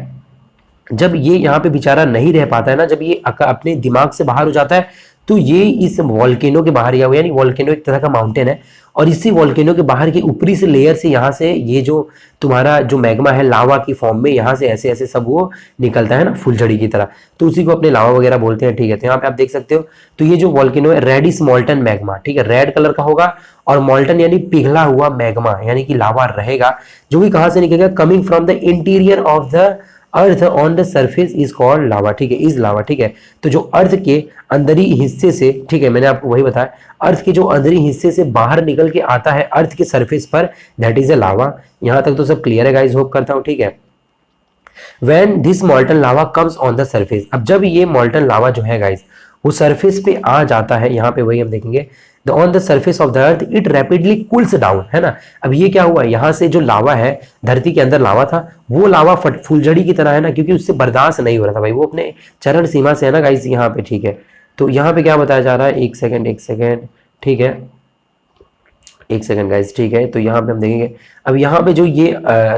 जब ये यहाँ पे बेचारा नहीं रह पाता है ना, जब ये अपने दिमाग से बाहर हो जाता है, तो ये इस वॉल्केनो के बाहर या यानी वॉल्केनो एक तरह का माउंटेन है, और इसी वॉल्केनो के बाहर की ऊपरी से लेयर से यहाँ से ये जो तुम्हारा जो मैग्मा है लावा की फॉर्म में, यहाँ से ऐसे ऐसे सब वो निकलता है ना, फुलझड़ी की तरह, तो उसी को अपने लावा वगैरह बोलते हैं, ठीक है। तो यहाँ पे आप देख सकते हो, तो ये जो वॉल्केनो है रेडिस मॉल्टन मैग्मा, ठीक है, रेड कलर का होगा, और मॉल्टन यानी पिघला हुआ मैग्मा, यानी कि लावा रहेगा, जो कि कहाँ से निकलेगा? Coming from the interior of the earth on the surface is called lava, ठीक है, इज लावा, ठीक है। तो जो अर्थ के अंदरी हिस्से से, ठीक है, मैंने आपको वही बताया, अर्थ के जो अंदरी हिस्से से बाहर निकल के आता है अर्थ के सरफेस पर, दैट इज ए लावा। यहां तक तो सब क्लियर है गाइस, होप करता हूं, ठीक है। When this molten lava comes on the surface, अब जब ये मॉल्टन लावा जो है गाइस वो सरफेस पे आ जाता है, यहाँ पे वही हम देखेंगे, the on the surface of the earth it rapidly cools down, है ना। अब ये क्या हुआ, यहाँ से जो लावा है, धरती के अंदर लावा था, वो लावा फुलझड़ी की तरह है ना, क्योंकि उससे बर्दाश्त नहीं हो रहा था भाई, वो अपने चरण सीमा से है ना गाइस यहाँ पे, ठीक है। तो यहाँ पे क्या बताया जा रहा है, एक सेकेंड, ठीक है, एक सेकंड गाइस, ठीक है। तो यहाँ पे हम देखेंगे, अब यहाँ पे जो ये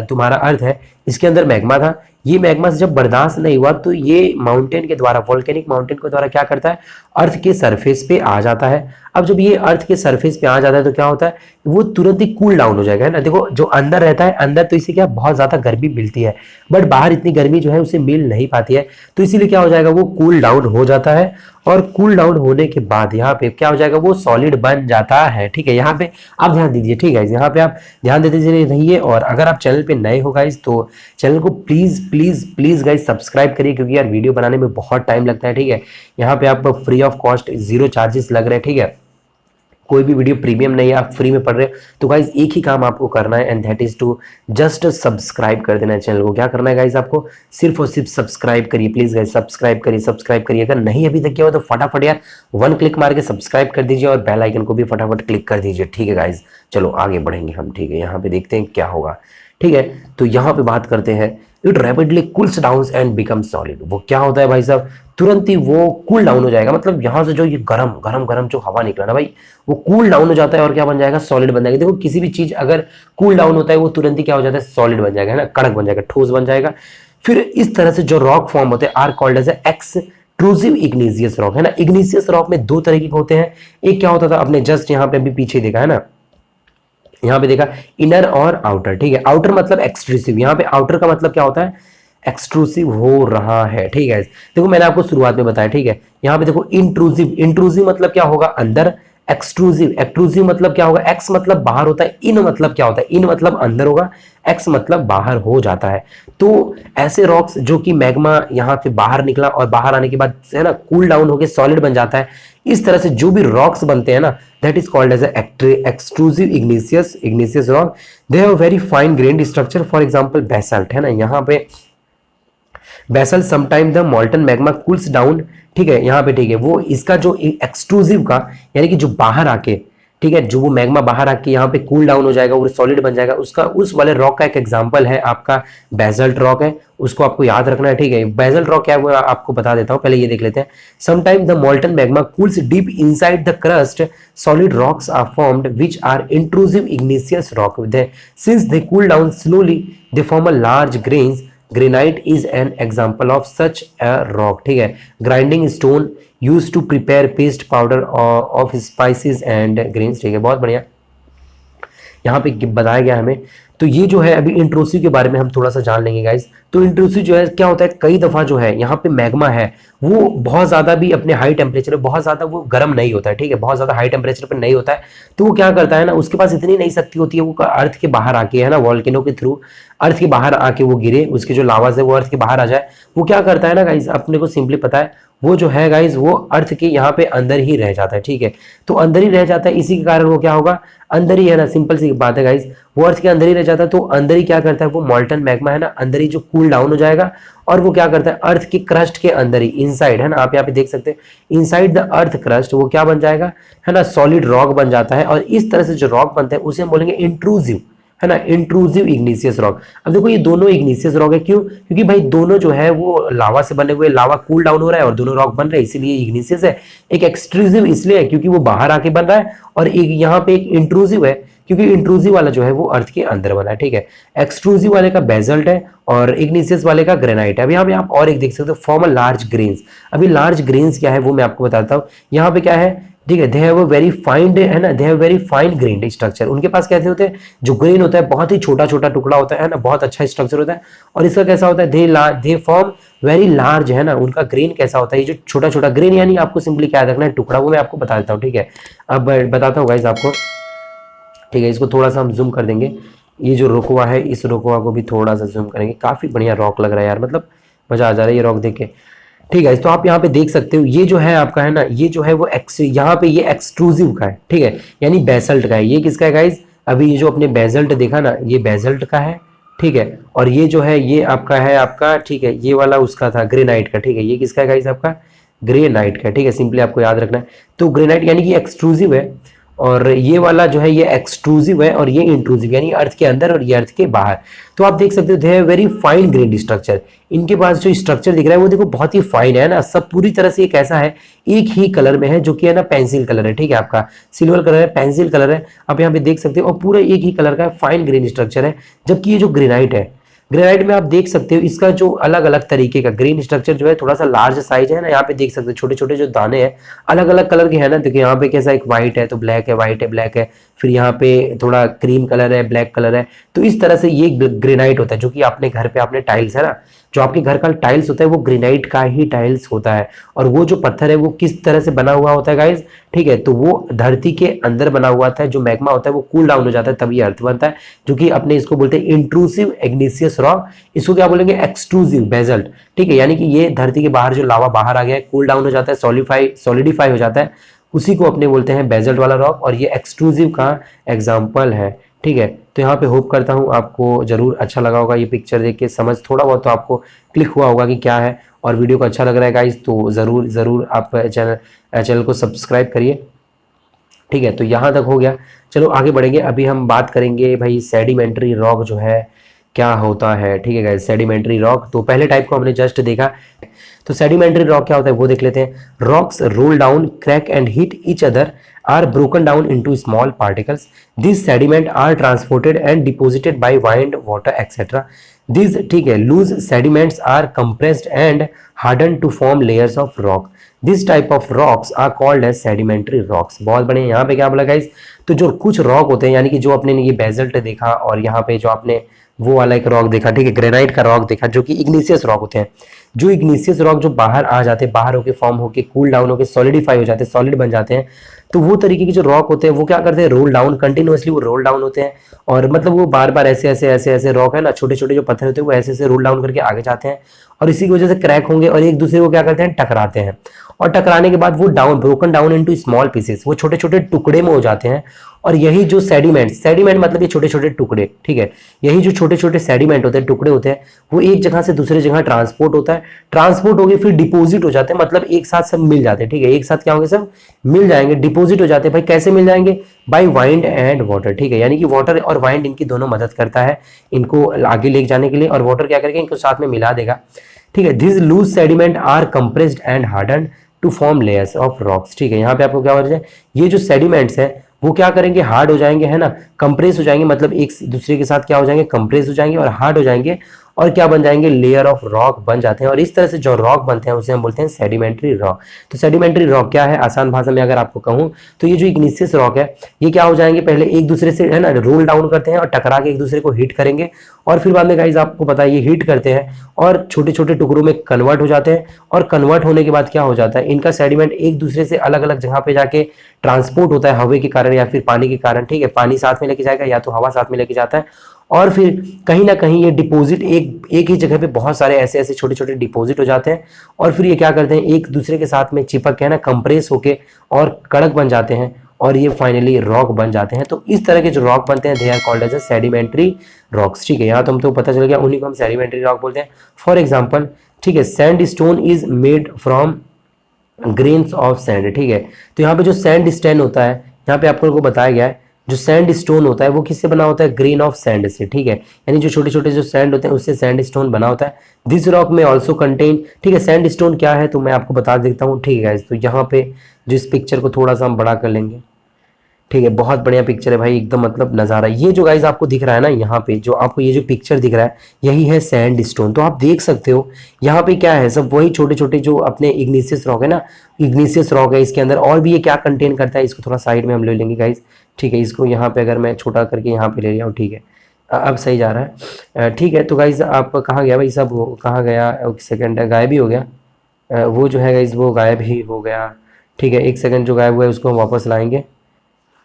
तुम्हारा अर्थ है, इसके अंदर मैग्मा था, ये मैग्मा से जब बर्दाश्त नहीं हुआ तो ये माउंटेन के द्वारा, वोल्केनिक माउंटेन के द्वारा क्या करता है, अर्थ के सरफेस पे आ जाता है। अब जब ये अर्थ के सरफेस पे आ जाता है तो क्या होता है, वो तुरंत ही कूल डाउन हो जाएगा, है ना। देखो जो अंदर रहता है, अंदर तो इसे क्या बहुत ज्यादा गर्मी मिलती है, बट बाहर इतनी गर्मी जो है उसे मिल नहीं पाती है, तो इसीलिए क्या हो जाएगा, वो कूल डाउन हो जाता है, और कूल डाउन होने के बाद यहाँ पे क्या हो जाएगा, वो सॉलिड बन जाता है, ठीक है। यहाँ पे आप ध्यान दीजिए, ठीक है, यहाँ पे आप ध्यान देते रहिए, और अगर आप चैनल पे नए हो गाइस तो चैनल को please please please guys subscribe करिए, क्योंकि यार वीडियो बनाने में बहुत टाइम लगता है, ठीक है। यहाँ पे आप free of cost, zero charges लग रहे हैं, ठीक है। कोई भी वीडियो प्रीमियम नहीं है, आप फ्री में पढ़ रहे हो, तो गाइज एक ही काम आपको करना है, and that is to just subscribe कर देना है चैनल को। क्या करना है गाइज, आपको सिर्फ और सिर्फ सब्सक्राइब करिए, प्लीज गाइज सब्सक्राइब करिए, सब्सक्राइब करिए। अगर नहीं अभी तक किया हो तो फटाफट यार 1 क्लिक मार के सब्सक्राइब कर दीजिए और बेल आइकन को भी फटाफट क्लिक कर दीजिए, ठीक है गाइज। चलो आगे बढ़ेंगे हम, ठीक है, यहाँ पे देखते हैं क्या होगा, ठीक है। तो यहाँ पे बात करते हैं, it rapidly cools down and become solid. वो क्या होता है भाई साहब, तुरंत ही वो कूल डाउन हो जाएगा, मतलब यहाँ से जो ये गरम गरम गरम जो हवा निकला ना भाई, वो कूल डाउन हो जाता है और क्या बन जाएगा, सॉलिड बन जाएगा। देखो किसी भी चीज अगर कूल डाउन होता है वो तुरंत ही क्या हो जाता है, सॉलिड बन जाएगा, है ना, कड़क बन जाएगा, ठोस बन जाएगा। फिर इस तरह से जो रॉक फॉर्म होते हैं are called as extrusive igneous rock, है ना। इग्नेशियस रॉक में दो तरीके के होते हैं, एक क्या होता था अपने जस्ट यहाँ पे अभी पीछे देखा है ना, यहाँ पे देखा इनर और आउटर, ठीक है। आउटर मतलब एक्सट्रूसिव, यहाँ पे आउटर का मतलब क्या होता है, एक्सट्रूसिव हो रहा है, ठीक है। देखो मैंने आपको शुरुआत में बताया, ठीक है। यहाँ पे देखो इंट्रूसिव, इंट्रूसिव मतलब क्या होगा, अंदर। एक्सट्रूसिव, एक्सट्रूसिव मतलब क्या होगा, एक्स मतलब बाहर होता है, इन मतलब क्या होता है, इन मतलब अंदर होगा, एक्स मतलब बाहर हो जाता है। तो ऐसे रॉक्स जो कि मैग्मा यहाँ पे बाहर निकला और बाहर आने के बाद है ना कूल डाउन होकर सॉलिड बन जाता है, इस तरह से जो भी रॉक्स बनते हैं ना, that is called as extrusive igneous rock. They have very fine grained structure, for example basalt, है ना। यहाँ पे basalt sometime the molten magma cools down, ठीक है, यहाँ पे, ठीक है। वो इसका जो एक्सट्रूसिव का यानी कि जो बाहर आके, ठीक है, जो वो मैग्मा बाहर आके यहाँ पे कूल डाउन हो जाएगा, वो सॉलिड बन जाएगा, उसका उस वाले रॉक का एक एग्जांपल है आपका बेसल्ट रॉक है, उसको आपको याद रखना है, ठीक है। बेसल्ट रॉक क्या है वो आपको बता देता हूँ, पहले ये देख लेते हैं। Sometime the molten magma cools deep inside the crust, solid rocks are formed which are intrusive igneous rock. Since they cool down slowly they form a large grains. Granite is an example of such a rock, ठीक है। Grinding stone use to prepare paste powder of spices and grains, ठीक है, बहुत बढ़िया। यहाँ पे बताया गया हमें। तो ये जो है अभी इंट्रूसिव के बारे में हम थोड़ा सा जान लेंगे गाइस। तो इंट्रूसिव जो है क्या होता है, कई दफा जो है यहाँ पे मैग्मा है वो बहुत ज्यादा भी अपने हाई टेम्परेचर, बहुत ज्यादा वो गर्म नहीं होता है, ठीक है, बहुत ज्यादा हाई टेम्परेचर पर नहीं होता है। तो वो क्या करता है ना, उसके पास इतनी नहीं शक्ति होती है वो अर्थ के बाहर आके, है ना, वॉल्केनो के थ्रू अर्थ के बाहर आके वो गिरे, उसके जो लावाज है वो अर्थ के बाहर आ जाए। वो क्या करता है ना गाइस, अपने को सिंपली पता है, वो जो है गाइस वो अर्थ के यहाँ पे अंदर ही रह जाता है, ठीक है। तो अंदर ही रह जाता है, इसी के कारण वो क्या होगा, अंदर ही, है ना, सिंपल सी बात है गाइस, वो अर्थ के अंदर ही रह जाता है। तो अंदर ही क्या करता है वो मॉल्टन मैग्मा, है ना, अंदर ही जो कूल डाउन हो जाएगा और वो क्या करता है अर्थ के क्रस्ट के अंदर ही, इनसाइड, है ना, आप यहाँ पे देख सकते हैं इनसाइड द अर्थ क्रस्ट, वो क्या बन जाएगा, है ना, सॉलिड रॉक बन जाता है। और इस तरह से जो रॉक बनते हैं उसे हम बोलेंगे इंट्रूसिव, है ना, इंट्रूसिव इग्नेशियस रॉक। अब देखो ये दोनों इग्नेशियस रॉक है, क्यों, क्योंकि भाई दोनों जो है वो लावा से बने हुए, लावा कूल डाउन हो रहा है और दोनों रॉक बन रहे हैं, इसीलिए इग्नेशियस है। एक एक्सट्रूसिव इसलिए है क्योंकि वो बाहर आके बन रहा है, और एक यहाँ पे एक इंट्रूसिव है क्योंकि इंट्रूसिव वाला जो है वो अर्थ के अंदर बना है, ठीक है। एक्सट्रूसिव वाले का बेसल्ट है और इग्नेशियस वाले का ग्रेनाइट है। अब यहाँ पे आप और एक देख सकते हो, फॉर्म अ लार्ज ग्रेन्स। अभी लार्ज ग्रेन्स क्या है वो मैं आपको बताता हूँ। यहाँ पे क्या है, ठीक है, they have a very fine, है ना, दे have very fine grained structure. उनके पास कैसे होते हैं, जो ग्रेन होता है बहुत ही छोटा छोटा टुकड़ा होता है ना, बहुत अच्छा स्ट्रक्चर होता है। और इसका कैसा होता है, दे फॉर्म वेरी लार्ज, है ना, उनका ग्रेन कैसा होता है, ये जो छोटा छोटा ग्रेन, यानी आपको सिंपली क्या रखना है, टुकड़ा, वो मैं आपको बता देता हूँ, ठीक है। अब बताता हूँ गाइस आपको, ठीक है। इसको थोड़ा सा हम जूम कर देंगे, ये जो रोकवा है इस रोकवा को भी थोड़ा सा जूम करेंगे, काफी बढ़िया रॉक लग रहा है यार, मतलब मजा आ जा रहा है ये रॉक देख के, ठीक है। तो आप यहाँ पे देख सकते हो ये जो है आपका, है ना, ये जो है वो यहाँ पे ये एक्सट्रूसिव का है, ठीक है, यानी बेसल्ट का है। ये किसका है गाइज, अभी ये जो अपने बेसल्ट देखा ना, ये बेसल्ट का है, ठीक है। और ये जो है ये आपका है आपका, ठीक है, ये वाला उसका था ग्रेनाइट का, ठीक है। ये किसका है गाइज, आपका ग्रेनाइट का, ठीक है, सिंपली आपको याद रखना है। तो ग्रेनाइट यानी कि एक्सट्रूसिव है, और ये वाला जो है ये एक्सट्रूसिव है, और ये इंट्रूसिव यानी अर्थ के अंदर और ये अर्थ के बाहर। तो आप देख सकते हो दे have very fine grained structure. इनके पास जो स्ट्रक्चर दिख रहा है वो देखो बहुत ही फाइन है ना, सब पूरी तरह से एक ऐसा है, एक ही कलर में है, जो कि है ना पेंसिल कलर है, ठीक है, आपका सिल्वर कलर है, पेंसिल कलर है, आप यहाँ पे देख सकते हो, और पूरा एक ही कलर का फाइन ग्रेन स्ट्रक्चर है। जबकि ये जो ग्रेनाइट है, ग्रेनाइट में आप देख सकते हो इसका जो अलग अलग तरीके का ग्रेन स्ट्रक्चर जो है थोड़ा सा लार्ज साइज है ना, यहाँ पे देख सकते हो छोटे छोटे जो दाने हैं अलग अलग कलर के हैं ना। देखिए यहाँ पे कैसा, एक व्हाइट है तो ब्लैक है, व्हाइट है ब्लैक है, फिर यहाँ पे थोड़ा क्रीम कलर है, ब्लैक कलर है। तो इस तरह से ये ग्रेनाइट होता है, जो कि आपने घर पे आपने टाइल्स है ना, जो आपके घर का टाइल्स होता है वो ग्रेनाइट का ही टाइल्स होता है। और वो जो पत्थर है वो किस तरह से बना हुआ होता है गाइज, ठीक है, तो वो धरती के अंदर बना हुआ था। जो मैग्मा होता है वो कूल डाउन हो जाता है तभी अर्थ बनता है, जो कि अपने इसको बोलते हैं इंट्रूसिव इग्नेशियस रॉक। इसको क्या बोलेंगे, एक्सट्रूसिव बेसल्ट, ठीक है। यानी कि ये धरती के बाहर जो लावा बाहर आ गया है, कूल डाउन हो जाता है, सॉलिडिफाई हो जाता है, उसी को अपने बोलते हैं बेजल्ट वाला रॉक, और ये एक्सक्लूसिव का एग्जाम्पल है। ठीक है, तो यहाँ पे होप करता हूँ आपको जरूर अच्छा लगा होगा, ये पिक्चर देख के समझ थोड़ा बहुत तो आपको क्लिक हुआ होगा कि क्या है, और वीडियो को अच्छा लग रहा है गाइज तो ज़रूर आप चैनल को सब्सक्राइब करिए। ठीक है, तो यहाँ तक हो गया। चलो आगे बढ़ेंगे। अभी हम बात करेंगे भाई सेडिमेंट्री रॉक जो है क्या होता है। ठीक है गाइज, सेडिमेंट्री रॉक तो पहले टाइप को हमने जस्ट देखा, तो सेडिमेंट्री रॉक क्या होता है वो देख लेते हैं। Rocks roll down, crack and hit each other, are broken down into small particles, this sediment are transported and deposited by wind, water etcetera. This, ठीक है, loose sediments are compressed and harden to form layers of rock, this type of rocks are called as sedimentary rocks. बहुत बढ़िया। यहाँ पे क्या बोला गाइस, तो जो कुछ रॉक होते हैं, यानी कि जो आपने ये बेजल्ट देखा, और यहाँ पे जो आपने वो वाला एक रॉक देखा, ठीक है, ग्रेनाइट का रॉक देखा, जो कि इग्निशियस रॉक होते हैं। जो इग्निशियस रॉक जो बाहर आ जाते हैं, बाहर होके फॉर्म होके कूल डाउन होके सॉलिडिफाई हो जाते हैं, सॉलिड बन जाते हैं, तो वो तरीके के जो रॉक होते हैं वो क्या करते हैं, रोल डाउन, कंटिन्यूअसली वो रोल डाउन होते हैं। और मतलब वो बार बार ऐसे रॉक है ना, छोटे छोटे जो पत्थर होते हैं वो ऐसे रोल डाउन करके आगे जाते हैं, और इसी की वजह से क्रैक होंगे और एक दूसरे को क्या करते हैं, टकराते हैं, और टकराने के बाद वो broken down into small pieces, वो छोटे छोटे टुकड़े में हो जाते हैं। और यही जो सेडिमेंट मतलब ये छोटे छोटे टुकड़े, ठीक है, यही जो छोटे छोटे सेडिमेंट होते हैं, टुकड़े होते हैं, वो एक जगह से दूसरे जगह ट्रांसपोर्ट होता है, ट्रांसपोर्ट होकर फिर डिपोजिट हो जाते हैं, मतलब एक साथ सब मिल जाते हैं। ठीक है, एक साथ क्या होंगे, सब मिल जाएंगे, डिपोजिट हो जाते हैं। भाई कैसे मिल जाएंगे, बाय वाइंड एंड वाटर। ठीक है, यानी कि वाटर और वाइंड इनकी दोनों मदद करता है इनको आगे ले जाने के लिए, और वाटर क्या करेगा, इनको साथ में मिला देगा। ठीक है, this loose sediment are compressed and harden to form layers of rocks. ठीक है, यहाँ पे आपको क्या हो जाए, ये जो सेडिमेंट्स है वो क्या करेंगे, हार्ड हो जाएंगे, है ना, कंप्रेस हो जाएंगे, मतलब एक दूसरे के साथ क्या हो जाएंगे, कंप्रेस हो जाएंगे और हार्ड हो जाएंगे, और क्या बन जाएंगे, लेयर ऑफ रॉक बन जाते हैं। और इस तरह से जो रॉक बनते हैं उसे हम बोलते हैं सेडिमेंट्री रॉक। तो सेडिमेंट्री रॉक क्या है, आसान भाषा में अगर आपको कहूं तो ये जो इग्निशियस रॉक है ये क्या हो जाएंगे, पहले एक दूसरे से, है ना, रोल डाउन करते हैं और टकरा के एक दूसरे को हिट करेंगे, और फिर बाद में गाइस आपको पता है ये हिट करते हैं और छोटे छोटे टुकड़ों में कन्वर्ट हो जाते हैं, और कन्वर्ट होने के बाद क्या हो जाता है, इनका सेडिमेंट एक दूसरे से अलग अलग जगह पे जाके ट्रांसपोर्ट होता है हवा के कारण या फिर पानी के कारण। ठीक है, पानी साथ में लेके जाएगा या तो हवा साथ में लेके जाता है, और फिर कहीं ना कहीं ये डिपॉजिट एक ही जगह पे बहुत सारे ऐसे छोटे छोटे डिपॉजिट हो जाते हैं, और फिर ये क्या करते हैं, एक दूसरे के साथ में चिपक के, है ना, कंप्रेस होके और कड़क बन जाते हैं, और ये फाइनली रॉक बन जाते हैं। तो इस तरह के जो रॉक बनते हैं they are called as a sedimentary rocks. ठीक है, यहाँ तो हमको पता चल गया, उन्हीं को हम सेडिमेंट्री रॉक बोलते हैं। फॉर एग्जाम्पल, ठीक है, sand stone is made from grains of sand. ठीक है, तो यहाँ पे जो सैंड स्टोन होता है, यहाँ पे आपको बताया गया है, जो सैंड स्टोन होता है वो किससे बना होता है, ग्रेन ऑफ सैंड से। ठीक है, यानी जो छोटे छोटे जो सैंड होते हैं उससे सैंड स्टोन बना होता है। दिस रॉक में ऑल्सो कंटेन, ठीक है, सैंड स्टोन क्या है तो मैं आपको बता देता हूँ। ठीक है, तो यहाँ पे जो इस पिक्चर को थोड़ा सा हम बड़ा कर लेंगे। ठीक है, बहुत बढ़िया पिक्चर है भाई, एकदम मतलब नज़ारा। ये जो गाइज आपको दिख रहा है ना, यहाँ पे जो आपको ये जो पिक्चर दिख रहा है यही है सैंड स्टोन। तो आप देख सकते हो यहाँ पे क्या है, सब वही छोटे छोटे जो अपने इग्निशियस रॉक है ना, इग्निशियस रॉक है इसके अंदर। और भी ये क्या कंटेन करता है, इसको थोड़ा साइड में हम ले लेंगे गाइज। ठीक है, इसको यहाँ पे अगर मैं छोटा करके यहाँ पे ले लिया हूँ, ठीक है, अब सही जा रहा है। ठीक है, तो गाइज आप कहाँ गया भाई, सब कहाँ गया, एक सेकेंड, गायब ही हो गया वो जो है गाइज, वो गायब ही हो गया। ठीक है, एक सेकेंड, जो गायब हुआ है उसको हम वापस लाएंगे।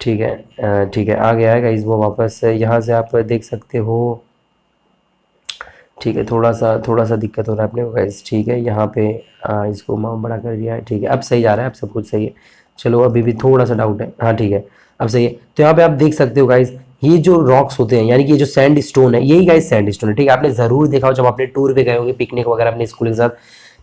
ठीक है, ठीक है, आ गया है गाइस वो वापस, यहाँ से आप देख सकते हो। ठीक है, थोड़ा सा दिक्कत हो रहा है अपने को गाइस। ठीक है, यहाँ पे इसको बड़ा कर दिया है। ठीक है, अब सही जा रहा है, अब सब कुछ सही है। चलो, अभी भी थोड़ा सा डाउट है, हाँ ठीक है, अब सही है। तो यहाँ पे आप देख सकते हो गाइस, ये जो रॉक्स होते हैं, यानी कि ये जो सैंड स्टोन है, यही गाइस सैंड स्टोन है। ठीक है, आपने जरूर देखा हो जब आपने टूर पे गए होंगे, पिकनिक वगैरह अपने स्कूल के साथ,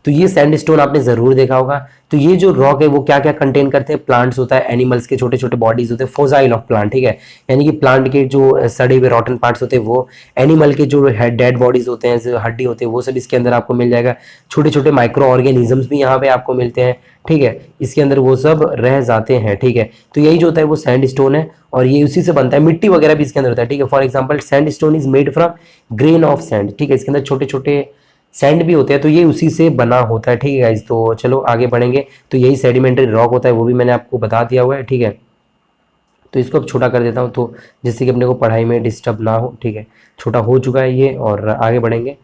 तो ये सैंडस्टोन आपने जरूर देखा होगा। तो ये जो रॉक है वो क्या क्या कंटेन करते हैं, प्लांट्स होता है, एनिमल्स के छोटे छोटे बॉडीज होते हैं, फोजाइल ऑफ प्लांट। ठीक है, यानी कि प्लांट के जो सड़े हुए रॉटन पार्ट्स होते हैं वो, एनिमल के जो डेड बॉडीज होते हैं, जो हड्डी होते हैं, वो सब इसके अंदर आपको मिल जाएगा। छोटे छोटे माइक्रो ऑर्गेनिजम्स भी यहाँ पे आपको मिलते हैं। ठीक है, इसके अंदर वो सब रह जाते हैं। ठीक है, तो यही जो होता है वो सैंडस्टोन है, और ये उसी से बनता है। मिट्टी वगैरह भी इसके अंदर होता है। ठीक है, for example sandstone is made from grain of sand. ठीक है, इसके अंदर छोटे छोटे सैंड भी होते हैं, तो ये उसी से बना होता है। ठीक है गाइज, तो चलो आगे बढ़ेंगे। तो यही सेडिमेंट्री रॉक होता है, वो भी मैंने आपको बता दिया हुआ है। ठीक है, तो इसको अब छोटा कर देता हूँ, तो जिससे कि अपने को पढ़ाई में डिस्टर्ब ना हो। ठीक है, छोटा हो चुका है ये, और आगे बढ़ेंगे।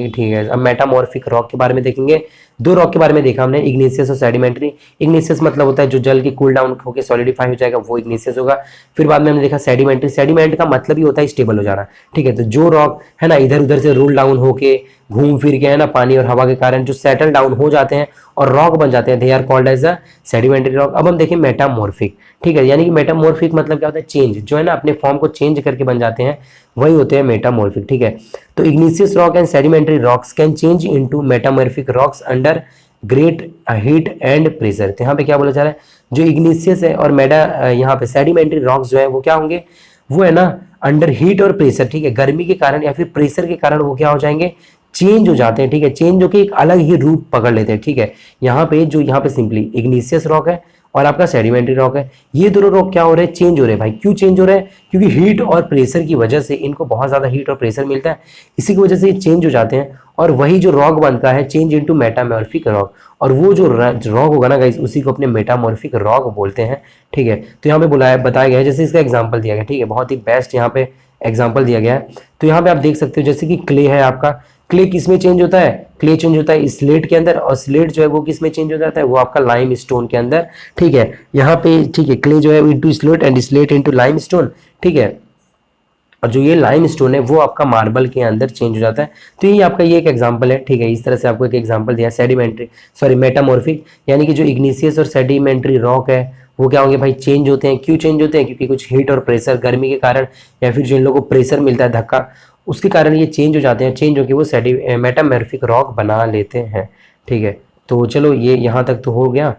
ठीक है, अब मेटामॉर्फिक रॉक के बारे में देखेंगे। दो रॉक के बारे में देखा हमने, इग्निशियस और सेडिमेंट्री। इग्निशियस मतलब होता है जो जल की कूल डाउन होकर सॉलिडिफाई हो जाएगा, वो इग्निशियस होगा। फिर बाद में हमने देखा सेडिमेंट्री। सेडिमेंट का मतलब ही होता है स्टेबल हो जाना। ठीक है, तो जो रॉक है ना इधर उधर से रोल डाउन होके घूम फिर के, है ना, पानी और हवा के कारण जो सेटल डाउन हो जाते हैं और रॉक बन जाते हैं, they are called as a sedimentary rock. अब हम देखें मेटामॉर्फिक, ठीक है, यानी कि मेटामॉर्फिक मतलब क्या होता है, चेंज, जो है ना अपने फॉर्म को चेंज करके बन जाते हैं, वही होते हैं मेटामॉर्फिक, ठीक है। तो igneous rock and sedimentary rocks can change into metamorphic rocks under great heat and pressure. तो यहाँ पे क्या बोला जा रहा है, जो इग्निशियस है और यहाँ पे सेडिमेंट्री रॉक्स जो है वो क्या होंगे, वो है ना अंडर हीट और प्रेशर, ठीक है, गर्मी के कारण या फिर प्रेशर के कारण वो क्या हो जाएंगे, चेंज हो जाते हैं, ठीक है, चेंज होकर एक अलग ही रूप पकड़ लेते हैं, ठीक है। यहाँ पे सिंपली इग्निशियस रॉक है और आपका सेडिमेंट्री रॉक है, ये दोनों रॉक क्या हो रहे हैं, चेंज हो रहे हैं भाई। क्यों चेंज हो रहे हैं, क्योंकि हीट और प्रेशर की वजह से इनको बहुत ज्यादा हीट और प्रेशर मिलता है, इसी की वजह से ये चेंज हो जाते हैं और वही जो रॉक बनता है चेंज इनटू मेटामॉर्फिक रॉक, और वो जो रॉक होगा ना गाइस उसी को अपने मेटामॉर्फिक रॉक बोलते हैं, ठीक है। तो यहाँ पे बताया गया है, जैसे इसका एग्जाम्पल दिया गया, ठीक है, बहुत ही बेस्ट यहाँ पे एग्जाम्पल दिया गया है। तो यहाँ पे आप देख सकते हो जैसे कि क्ले है आपका, क्ले किस में चेंज होता है, क्ले चेंज होता है स्लेट के अंदर, और स्लेट जो है वो किस में चेंज हो जाता है, वो आपका लाइम स्टोन के अंदर, ठीक है। यहाँ पे ठीक है, क्ले जो है into slate and slate into lime stone, ठीक है, और जो ये लाइम स्टोन है वो आपका मार्बल के अंदर चेंज हो जाता है। तो ये आपका ये एक एग्जांपल है, ठीक है, इस तरह से आपको एक एग्जांपल दिया सेडिमेंट्री मेटामॉर्फिक, यानी कि जो इग्निशियस और सेडिमेंट्री रॉक है वो क्या होंगे भाई, चेंज होते हैं। क्यों चेंज होते हैं, क्योंकि कुछ हीट और प्रेशर, गर्मी के कारण या फिर जो इन लोगों को प्रेशर मिलता है धक्का, उसके कारण ये चेंज हो जाते हैं, चेंज होकर वो मेटामॉर्फिक रॉक बना लेते हैं, ठीक है। तो चलो ये यहाँ तक तो हो गया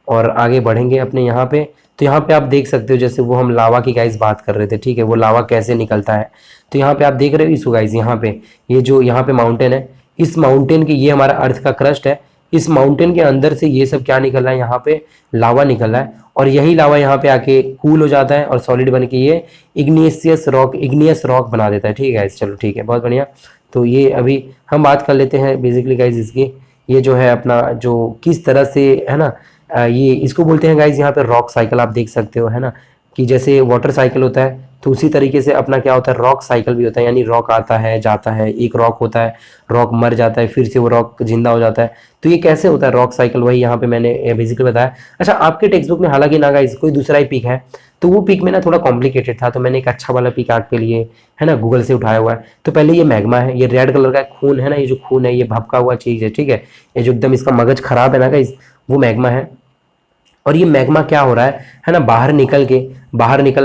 और आगे बढ़ेंगे अपने यहाँ पे। तो यहाँ पे आप देख सकते हो जैसे वो हम लावा की गाइस बात कर रहे थे, ठीक है, वो लावा कैसे निकलता है। तो यहाँ पे आप देख रहे हो इसको गाइस, यहाँ पे ये जो यहाँ पे माउंटेन है, इस माउंटेन की, ये हमारा अर्थ का क्रस्ट है, इस माउंटेन के अंदर से ये सब क्या निकल रहा है, यहाँ पे लावा निकल रहा है, और यही लावा यहाँ पे आके कूल हो जाता है और सॉलिड बन के ये इग्नियस रॉक बना देता है, ठीक है गाइस। चलो ठीक है, बहुत बढ़िया। तो ये अभी हम बात कर लेते हैं बेसिकली गाइस इसकी, ये जो है अपना जो किस तरह से है ना, ये इसको बोलते हैं गाइज यहाँ पे रॉक साइकिल, आप देख सकते हो है ना, कि जैसे वाटर साइकिल होता है तो उसी तरीके से अपना क्या होता है, रॉक साइकिल भी होता है, यानी रॉक आता है जाता है, एक रॉक होता है, रॉक मर जाता है, फिर से वो रॉक जिंदा हो जाता है। तो ये कैसे होता है रॉक साइकिल, वही यहाँ पे मैंने बेसिकली बताया। अच्छा, आपके टेक्स्ट बुक में हालांकि ना गाइज कोई दूसरा ही पिक है, तो वो पिक में ना थोड़ा कॉम्प्लिकेटेड था, तो मैंने एक अच्छा वाला पिक आपके लिए है ना गूगल से उठाया हुआ है। तो पहले ये मैग्मा है, ये रेड कलर का खून है ना, ये जो खून है ये भपका हुआ चीज है, ठीक है, ये जो एकदम इसका मगज खराब है ना गाइज, वो मैग्मा है। और ये मैग्मा क्या हो रहा है ना, बाहर निकल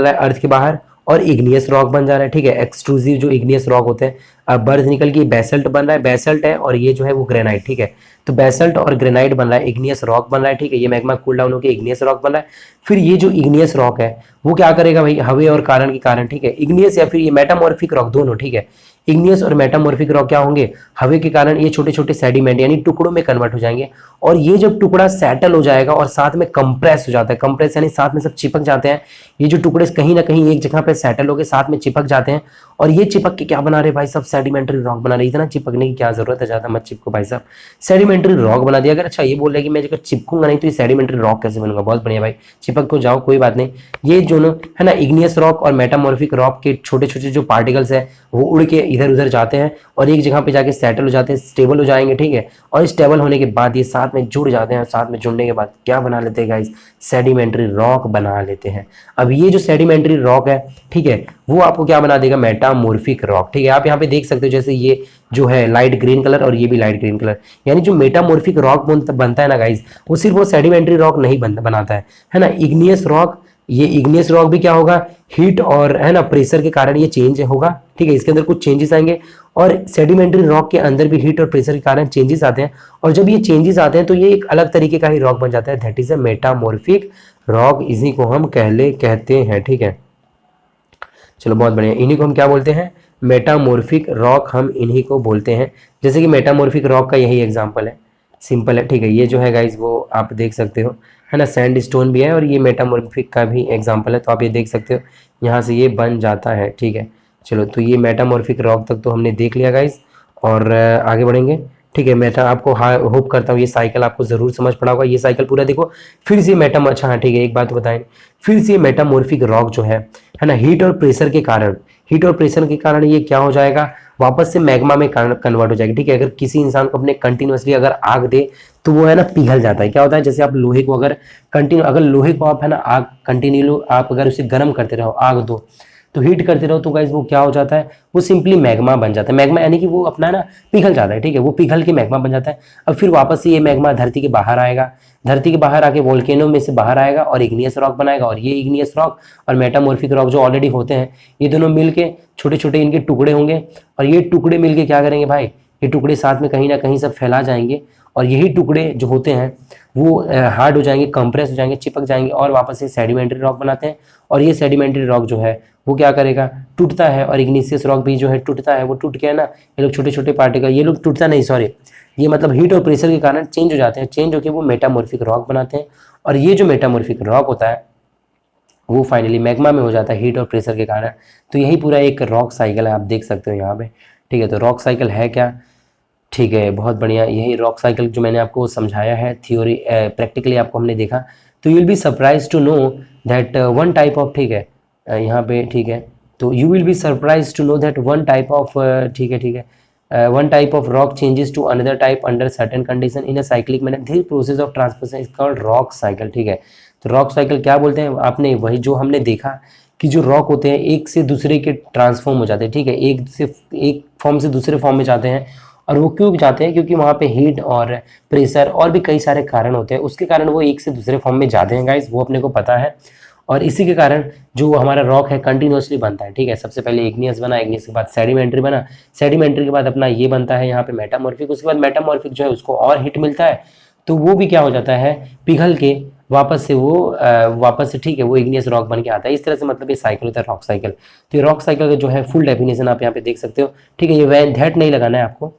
रहा है अर्थ के बाहर, और इग्नियस रॉक बन जा रहा है, ठीक है, एक्सट्रूसिव जो इग्नियस रॉक होते हैं, अब बर्थ निकल के बेसल्ट बन रहा है, बेसल्ट है, और ये जो है वो ग्रेनाइट, ठीक है। तो बेसल्ट और ग्रेनाइट बन रहा है, इग्नियस रॉक बन रहा है, ठीक है, ये मैग्मा कूल डाउन होकर इग्नियस रॉक बन रहा है। फिर ये जो इग्नियस रॉक है वो क्या करेगा भाई, हवा और कारण के कारण, ठीक है, इग्नियस या फिर ये मेटामॉर्फिक रॉक दोनों, ठीक है, इग्नियस और मेटामॉर्फिक रॉक क्या होंगे, हवा के कारण ये छोटे छोटे सेडिमेंट यानी टुकड़ों में कन्वर्ट हो जाएंगे, और ये जब टुकड़ा सेटल हो जाएगा और साथ में कंप्रेस हो जाता है, कंप्रेस यानी साथ में सब चिपक जाते हैं, ये जो टुकड़े कहीं ना कहीं एक जगह पे सेटल होकर साथ में चिपक जाते हैं, और ये चिपक के क्या बना रहे भाई, सब सेडिमेंट्री रॉक बना रहे। इतना चिपकने की क्या जरूरत है, ज्यादा मत चिपको भाई साहब, सेडिमेंट्री रॉक बना दिया। अगर अच्छा ये बोल रहे कि मैं अगर चिपकूंगा नहीं तो ये सेडिमेंट्री रॉक कैसे बनूंगा, बहुत बढ़िया भाई, चिपक तो जाओ कोई बात नहीं। ये जो है ना इग्नियस रॉक और मेटामॉर्फिक रॉक के छोटे छोटे जो पार्टिकल्स है वो उड़ के इधर उधर जाते हैं और एक जगह पे जाके सेटल हो जाते हैं, स्टेबल हो जाएंगे, ठीक है, और स्टेबल होने के बाद ये साथ में जुड़ जाते हैं, साथ में जुड़ने के बाद क्या बना लेते हैं गाइस, सेडिमेंट्री रॉक बना लेते हैं। अब ये जो सेडिमेंट्री रॉक है, ठीक है, वो आपको क्या बना देगा, मेटामॉर्फिक रॉक, ठीक है। आप यहाँ पे देख सकते हो जैसे ये जो है लाइट ग्रीन कलर और ये भी लाइट ग्रीन कलर, यानी जो मेटामॉर्फिक रॉक बनता है ना गाइस, वो सिर्फ वो सेडिमेंट्री रॉक नहीं बनाता है ना, इग्नियस रॉक, ये इग्नियस रॉक भी क्या होगा, हीट और है ना प्रेशर के कारण ये चेंज होगा, ठीक है, इसके अंदर कुछ चेंजेस आएंगे, और सेडिमेंट्री रॉक के अंदर भी हीट और प्रेशर के कारण चेंजेस आते हैं, और जब ये चेंजेस आते हैं तो ये एक अलग तरीके का ही रॉक बन जाता है, that is a metamorphic rock, इसी को हम कहते हैं, ठीक है। चलो बहुत बढ़िया, इन्हीं को हम क्या बोलते हैं, मेटामॉर्फिक रॉक, हम इन्हीं को बोलते हैं। जैसे कि मेटामॉर्फिक रॉक का यही एग्जांपल है, सिंपल है, ठीक है, ये जो है गाइस वो आप देख सकते हो है ना, सैंड स्टोन भी है और ये मेटामॉर्फिक का भी एग्जांपल है, तो आप ये देख सकते हो यहाँ से ये बन जाता है, ठीक है। चलो तो ये मेटामॉर्फिक रॉक तक तो हमने देख लिया गाइस, और आगे बढ़ेंगे, ठीक है। मैं आपको होप करता हूँ ये साइकिल आपको जरूर समझ पड़ा होगा, ये साइकिल पूरा देखो। फिर से अच्छा हाँ ठीक है, एक बात बताएं, फिर से मेटामॉर्फिक रॉक जो है ना, हीट और प्रेशर के कारण ये क्या हो जाएगा, वापस से मैग्मा में कन्वर्ट हो जाएगी, ठीक है। अगर किसी इंसान को अपने कंटिन्यूसली अगर आग दे तो वो है ना पिघल जाता है। क्या होता है, जैसे आप लोहे को अगर लोहे को आप है ना आग कंटिन्यू आप अगर उसे गर्म करते रहो, आग दो, तो हीट करते रहो तो गाइज वो क्या हो जाता है, वो सिंपली मैग्मा बन जाता है। मैग्मा यानी कि वो अपना ना पिघल जाता है, ठीक है, वो पिघल के मैग्मा बन जाता है। अब फिर वापस से ये मैग्मा धरती के बाहर आएगा, धरती के बाहर आके वोल्केनो में से बाहर आएगा और इग्नियस रॉक बनाएगा। और ये इग्नियस रॉक और मेटामॉर्फिक रॉक जो ऑलरेडी होते हैं, ये दोनों मिलके छोटे छोटे इनके टुकड़े होंगे, और ये टुकड़े मिलके क्या करेंगे भाई, ये टुकड़े साथ में कहीं ना कहीं सब फैला जाएंगे, और यही टुकड़े जो होते हैं वो हार्ड हो जाएंगे, कंप्रेस हो जाएंगे, चिपक जाएंगे, और वापस से सेडिमेंट्री रॉक बनाते हैं। और ये सेडिमेंट्री रॉक जो है वो क्या करेगा, टूटता है। और इग्निशियस रॉक भी जो है टूटता है, वो टूट के है ना, ये लोग छोटे छोटे पार्टिकल, ये लोग टूटता नहीं, सॉरी, ये मतलब हीट और प्रेशर के कारण चेंज हो जाते हैं, चेंज होकर वो मेटामॉर्फिक रॉक बनाते हैं। और ये जो मेटामॉर्फिक रॉक होता है वो फाइनली मैग्मा में हो जाता है हीट और प्रेशर के कारण। तो यही पूरा एक रॉक साइकिल है, आप देख सकते हो यहाँ पे, ठीक है। तो रॉक साइकिल है क्या, ठीक है, बहुत बढ़िया। यही रॉक साइकिल जो मैंने आपको समझाया है, थ्योरी प्रैक्टिकली आपको हमने देखा। तो you will be surprise to know that one type of, ठीक है, यहाँ पे, ठीक है, तो you will be surprise to know that one type of, ठीक है, ठीक है, one type of rock changes to another type under certain condition in a cyclic manner, this process of transformation is called rock cycle, ठीक है। तो रॉक साइकिल क्या बोलते हैं, आपने वही जो हमने देखा कि जो रॉक होते हैं एक से दूसरे के ट्रांसफॉर्म हो जाते हैं, ठीक है, एक फॉर्म से दूसरे फॉर्म में जाते हैं। और वो क्यों जाते हैं, क्योंकि वहाँ पे हीट और प्रेशर और भी कई सारे कारण होते हैं, उसके कारण वो एक से दूसरे फॉर्म में जाते हैं गाइस, वो अपने को पता है। और इसी के कारण जो हमारा रॉक है कंटिन्यूसली बनता है, ठीक है। सबसे पहले इग्नियस बना, इग्नियस के बाद सेडिमेंट्री बना, सेडिमेंट्री के बाद अपना ये बनता है यहाँ पे मेटामॉर्फिक, उसके बाद मेटामॉर्फिक जो है उसको और हीट मिलता है, तो वो भी क्या हो जाता है, पिघल के वापस से वो वापस से, ठीक है, वो इग्नियस रॉक बन के आता है। इस तरह से मतलब ये साइकिल होता है रॉक साइकिल। तो ये रॉक साइकिल का जो है फुल डेफिनेशन आप यहाँ पे देख सकते हो, ठीक है। ये वैन दैट नहीं लगाना है आपको,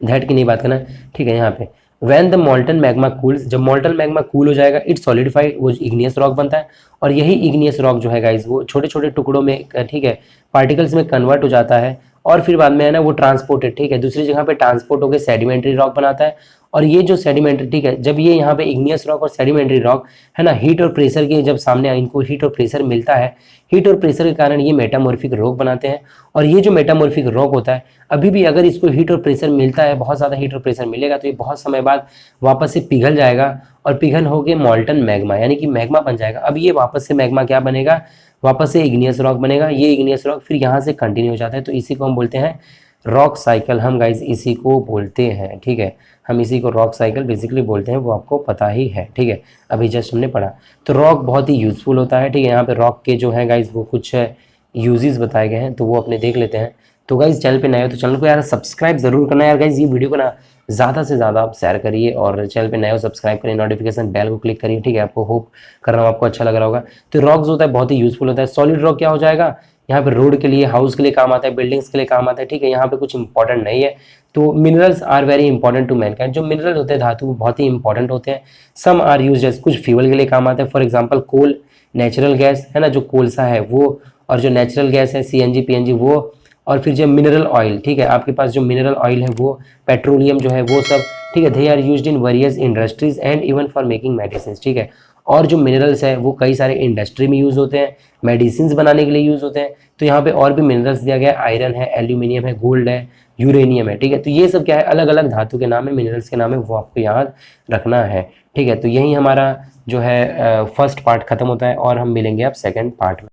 दैट की नहीं बात करना है, ठीक है। यहाँ पे when the molten magma cools, जब मोल्टन मैग्मा कूल हो जाएगा, इट सॉलिडिफाइड, वो इग्नियस रॉक बनता है। और यही इग्नियस रॉक जो है गाइज वो छोटे छोटे टुकड़ों में, ठीक है, पार्टिकल्स में कन्वर्ट हो जाता है, और फिर बाद में है ना वो ट्रांसपोर्टेड, ठीक है, दूसरी जगह पे ट्रांसपोर्ट होकर सेडिमेंट्री रॉक बनाता है। और ये जो सेडिमेंट्री, ठीक है, जब ये यहाँ पे इग्नियस रॉक और सेडिमेंट्री रॉक है ना, हीट और प्रेशर के जब सामने इनको हीट और प्रेशर मिलता है, हीट और प्रेशर के कारण ये मेटामॉर्फिक रॉक बनाते हैं। और ये जो मेटामॉर्फिक रॉक होता है, अभी भी अगर इसको हीट और प्रेशर मिलता है, बहुत ज़्यादा हीट और प्रेशर मिलेगा, तो ये बहुत समय बाद वापस से पिघल जाएगा, और पिघल होके मॉल्टन मैग्मा यानी कि मैग्मा बन जाएगा। अब ये वापस से मैग्मा क्या बनेगा, वापस से इग्नियस रॉक बनेगा। ये इग्नियस रॉक फिर यहाँ से कंटिन्यू हो जाता है, तो इसी को हम बोलते हैं रॉक साइकिल, हम गाइज इसी को बोलते हैं, ठीक है, हम इसी को रॉक साइकिल बेसिकली बोलते हैं, वो आपको पता ही है, ठीक है, अभी जस्ट हमने पढ़ा। तो रॉक बहुत ही यूजफुल होता है, ठीक है। यहाँ पे रॉक के जो है गाइज वो कुछ यूजेस बताए गए हैं, तो वो अपने देख लेते हैं। तो गाइज चैनल पे नए हो तो चैनल को यार सब्सक्राइब जरूर करना यार गाइज, ये वीडियो को ना ज़्यादा से ज़्यादा आप शेयर करिए, और चैनल पे नए हो सब्सक्राइब करिए, नोटिफिकेशन बेल को क्लिक करिए, ठीक है। आपको होप कर रहा हूँ आपको अच्छा लग रहा होगा। तो रॉक जो होता है बहुत ही यूजफुल होता है। सॉलिड रॉक क्या हो जाएगा, यहाँ पे रोड के लिए, हाउस के लिए काम आता है, बिल्डिंग्स के लिए काम आता है, ठीक है, यहाँ पे कुछ इंपॉर्टेंट नहीं है। तो minerals are very important to mankind, जो मिनरल होते हैं धातु वो बहुत ही इंपॉर्टेंट होते हैं। सम आर यूज एज, कुछ फ्यूल के लिए काम आते हैं, for example coal, natural gas है ना, जो कोलसा है वो, और जो नेचुरल गैस है CNG PNG वो, और फिर जो मिनरल ऑयल, ठीक है, आपके पास जो मिनरल ऑयल है वो, पेट्रोलियम जो है वो सब, ठीक है, they are used in various industries and even for making medicine, ठीक है। और जो मिनरल्स है वो कई सारे इंडस्ट्री में यूज़ होते हैं, मेडिसिन बनाने के लिए यूज़ होते हैं। तो यहाँ पे और भी मिनरल्स दिया गया है, आयरन है, एल्यूमिनियम है, गोल्ड है, यूरेनियम है, ठीक है। तो ये सब क्या है, अलग अलग धातु के नाम है, मिनरल्स के नाम है, वो आपको याद रखना है, ठीक है। तो यही हमारा जो है फर्स्ट पार्ट खत्म होता है, और हम मिलेंगे अब सेकेंड पार्ट में।